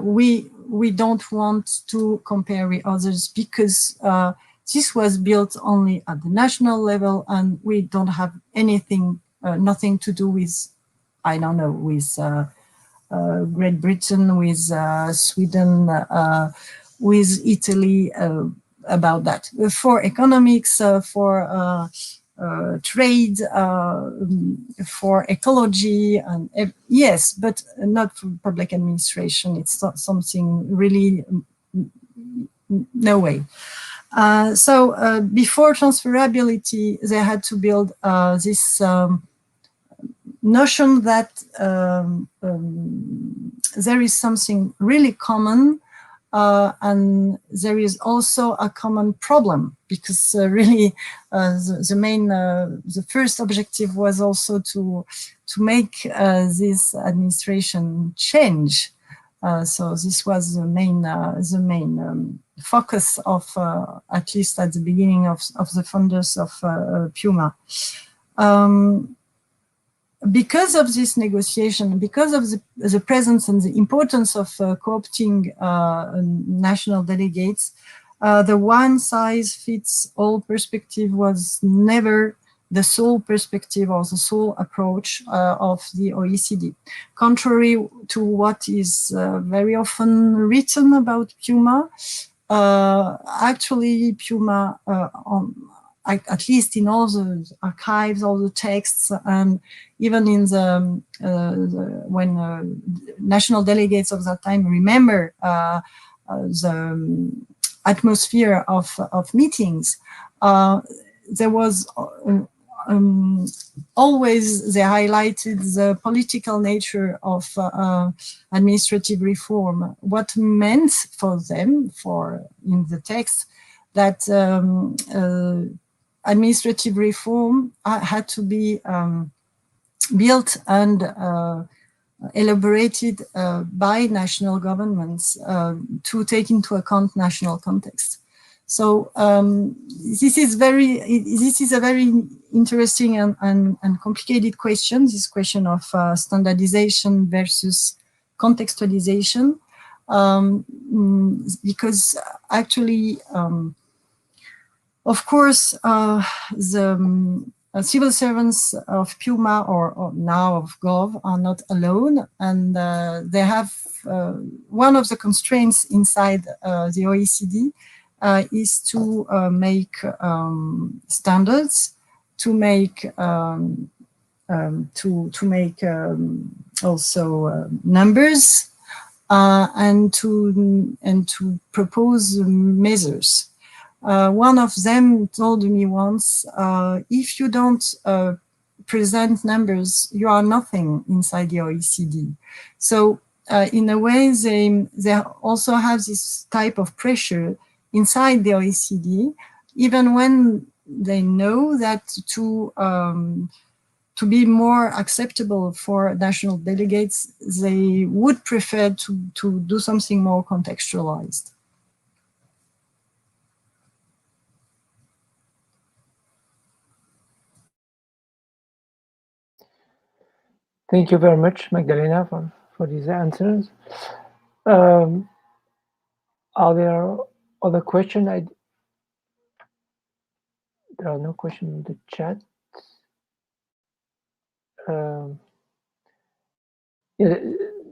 we don't want to compare with others because this was built only at the national level, and we don't have anything, nothing to do with, I don't know, with Great Britain, with Sweden, with Italy, about that. For economics, for trade, for ecology, and yes, but not for public administration. It's not something really, no way. So before transferability, they had to build this notion that there is something really common, and there is also a common problem, because really the first objective was also to make this administration change. So this was the main focus of, at least at the beginning of the founders of Puma. Because of this negotiation, because of the presence and the importance of co-opting national delegates, the one-size-fits-all perspective was never the sole perspective or the sole approach of the OECD. Contrary to what is very often written about Puma, actually Puma, at least in all the archives, all the texts, and even in when national delegates of that time remember the atmosphere of meetings, there was always they highlighted the political nature of administrative reform. What meant for them, in the text, that administrative reform had to be built and elaborated by national governments to take into account national context. So this is a very interesting and complicated question. This question of standardization versus contextualization, because actually. Of course, the civil servants of Puma or now of Gov are not alone, and they have one of the constraints inside the OECD is to make standards, to make also numbers, and to propose measures. One of them told me once, if you don't present numbers, you are nothing inside the OECD. So in a way, they also have this type of pressure inside the OECD, even when they know that to be more acceptable for national delegates, they would prefer to do something more contextualized. Thank you very much, Magdalena, for these answers. Are there other questions? There are no questions in the chat. Yeah,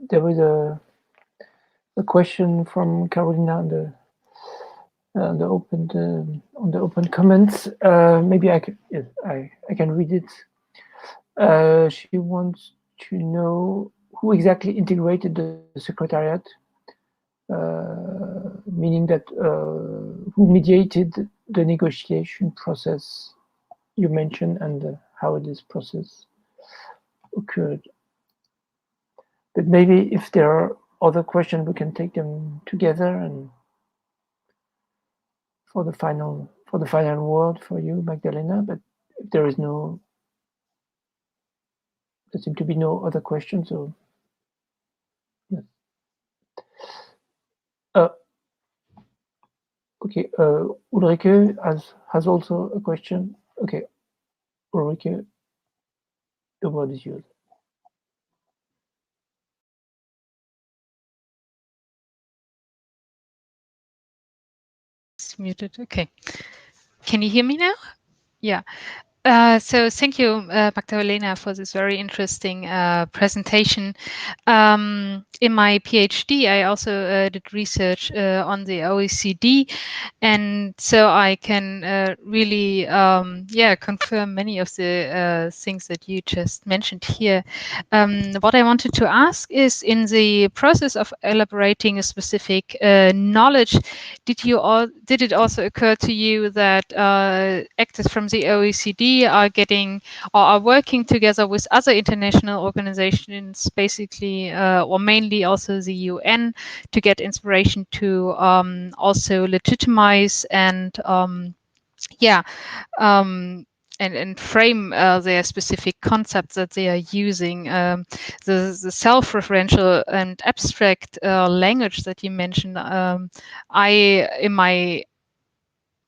there was a question from Carolina on the open comments. Maybe I can read it. She wants to know who exactly integrated the secretariat meaning that who mediated the negotiation process you mentioned and how this process occurred. But maybe if there are other questions, we can take them together and for the final word for you, Magdalena. But if there seem to be no other questions, so yes. Okay, Ulrike has also a question. Okay, Ulrike, the word is yours. It's muted. Okay. Can you hear me now? Yeah. So thank you, Magdalena, for this very interesting presentation. In my PhD, I also did research on the OECD, and so I can really, confirm many of the things that you just mentioned here. What I wanted to ask is, in the process of elaborating a specific knowledge, did it also occur to you that actors from the OECD are getting or are working together with other international organizations, basically, or mainly also the UN, to get inspiration to also legitimize and and frame their specific concepts that they are using. The self-referential and abstract language that you mentioned, in my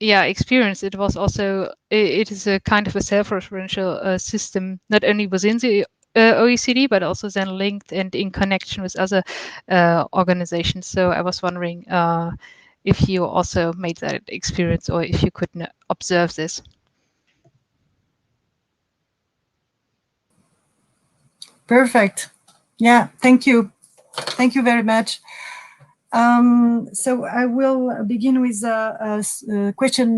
experience, it was also, it is a kind of a self-referential system, not only within the OECD, but also then linked and in connection with other organizations. So I was wondering if you also made that experience, or if you could observe this. Perfect. Yeah, thank you. Thank you very much. So I will begin with a question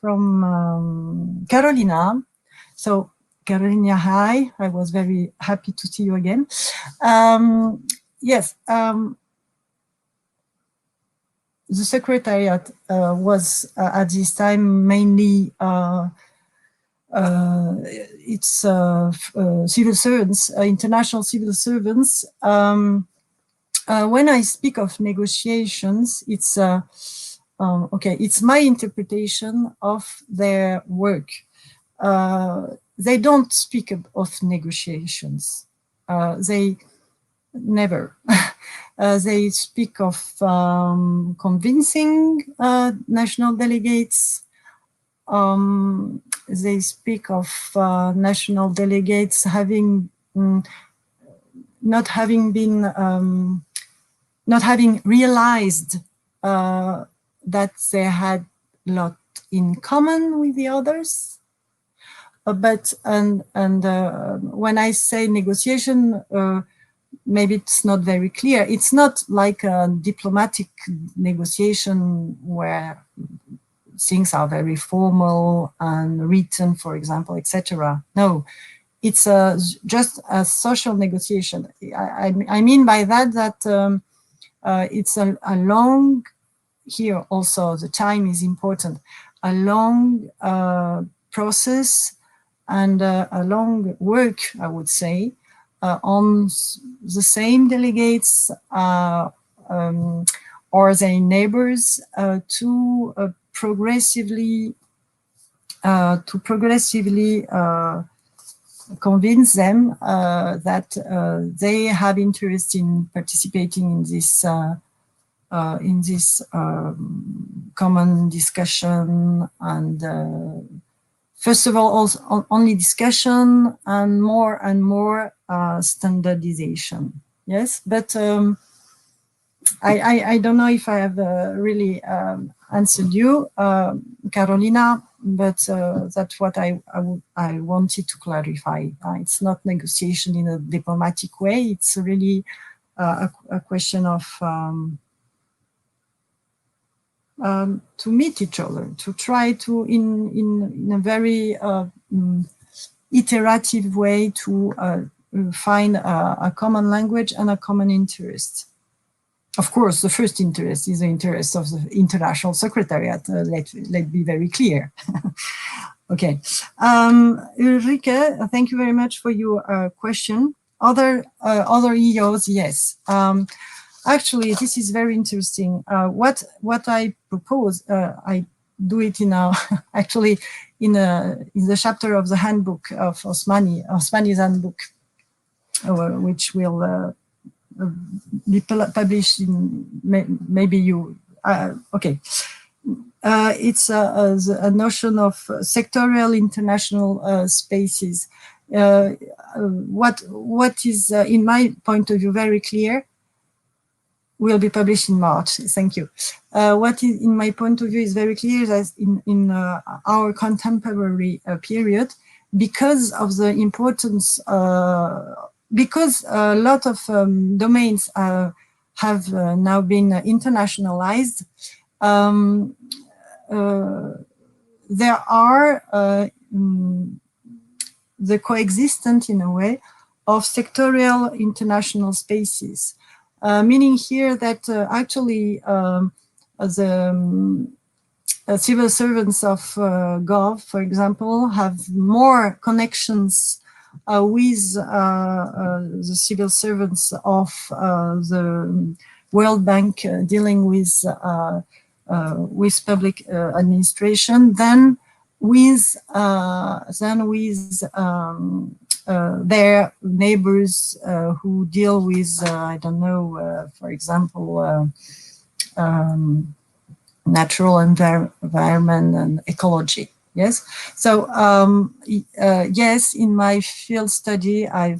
from Carolina. So Carolina, hi. I was very happy to see you again. Yes. The Secretariat was at this time mainly it's civil servants, international civil servants. When I speak of negotiations, it's it's my interpretation of their work. They don't speak of negotiations. They never. They speak of convincing national delegates. They speak of national delegates having not having realized that they had a lot in common with the others. But when I say negotiation, maybe it's not very clear. It's not like a diplomatic negotiation where things are very formal and written, for example, etc. No, it's just a social negotiation. I mean by that it's a long, here also the time is important, a long process and a long work, I would say, on the same delegates or their neighbors to progressively convince them that they have interest in participating in this common discussion, and first of all, also only discussion and more standardization. Yes, but I don't know if I have really answered you, Carolina, but that's what I wanted to clarify. It's not negotiation in a diplomatic way. It's really a question of to meet each other, to try to, in a very iterative way, to find a common language and a common interest. of course, the first interest is the interest of the International Secretariat. Let's be very clear. Okay. Ulrike, thank you very much for your question. Other EOs, yes. Actually, this is very interesting. What I propose, I do it in actually in the chapter of the handbook of Osmani's handbook, which will be published in maybe you. Okay. It's a notion of sectorial international spaces. What is, in my point of view, very clear, will be published in March. Thank you. What is, in my point of view, is very clear that in our contemporary period, because of the importance, because a lot of domains have now been internationalized, there are the coexistence, in a way, of sectorial international spaces. Meaning here that actually the civil servants of Gov, for example, have more connections with the civil servants of the World Bank dealing with public administration than with their neighbors who deal with, I don't know, for example, natural environment and ecology. Yes. So yes, in my field study, I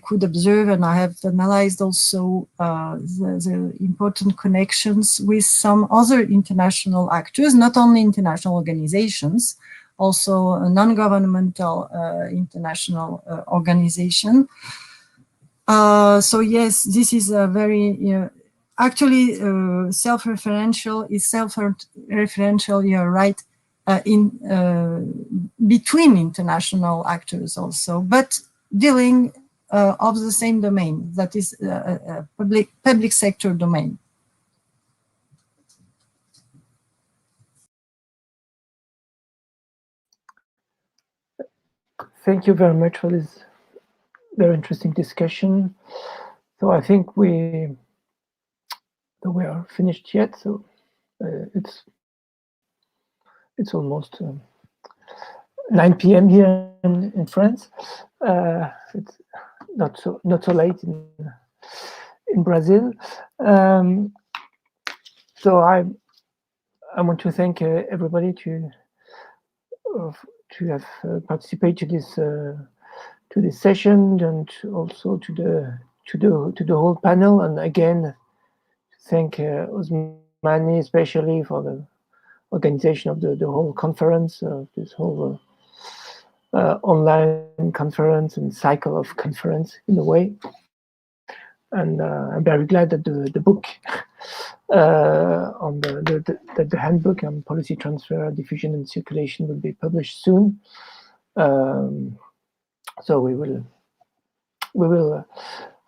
could observe, and I have analyzed also the important connections with some other international actors, not only international organizations, also a non-governmental international organization. So yes, this is a very, actually self-referential is self-referential, you're right, between international actors also, but dealing of the same domain, that is public sector domain. Thank you very much for this very interesting discussion. So I think we are finished yet. So it's almost 9 p.m. here in France. It's not so late in Brazil. So I want to thank everybody to have participated to this session, and also to the whole panel, and again thank Osmani especially for the organization of the whole conference, of this whole online conference and cycle of conference in a way. And I'm very glad that the book on the handbook on policy transfer, diffusion, and circulation will be published soon. So we will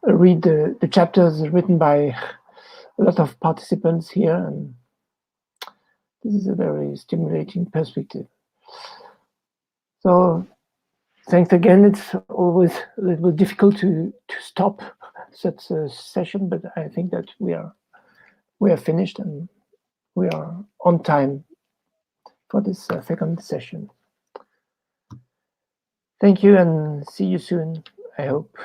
read the chapters written by a lot of participants here, and this is a very stimulating perspective. So thanks again. It's always a little difficult to stop such a session, but I think that we are finished and we are on time for this second session. Thank you, and see you soon, I hope.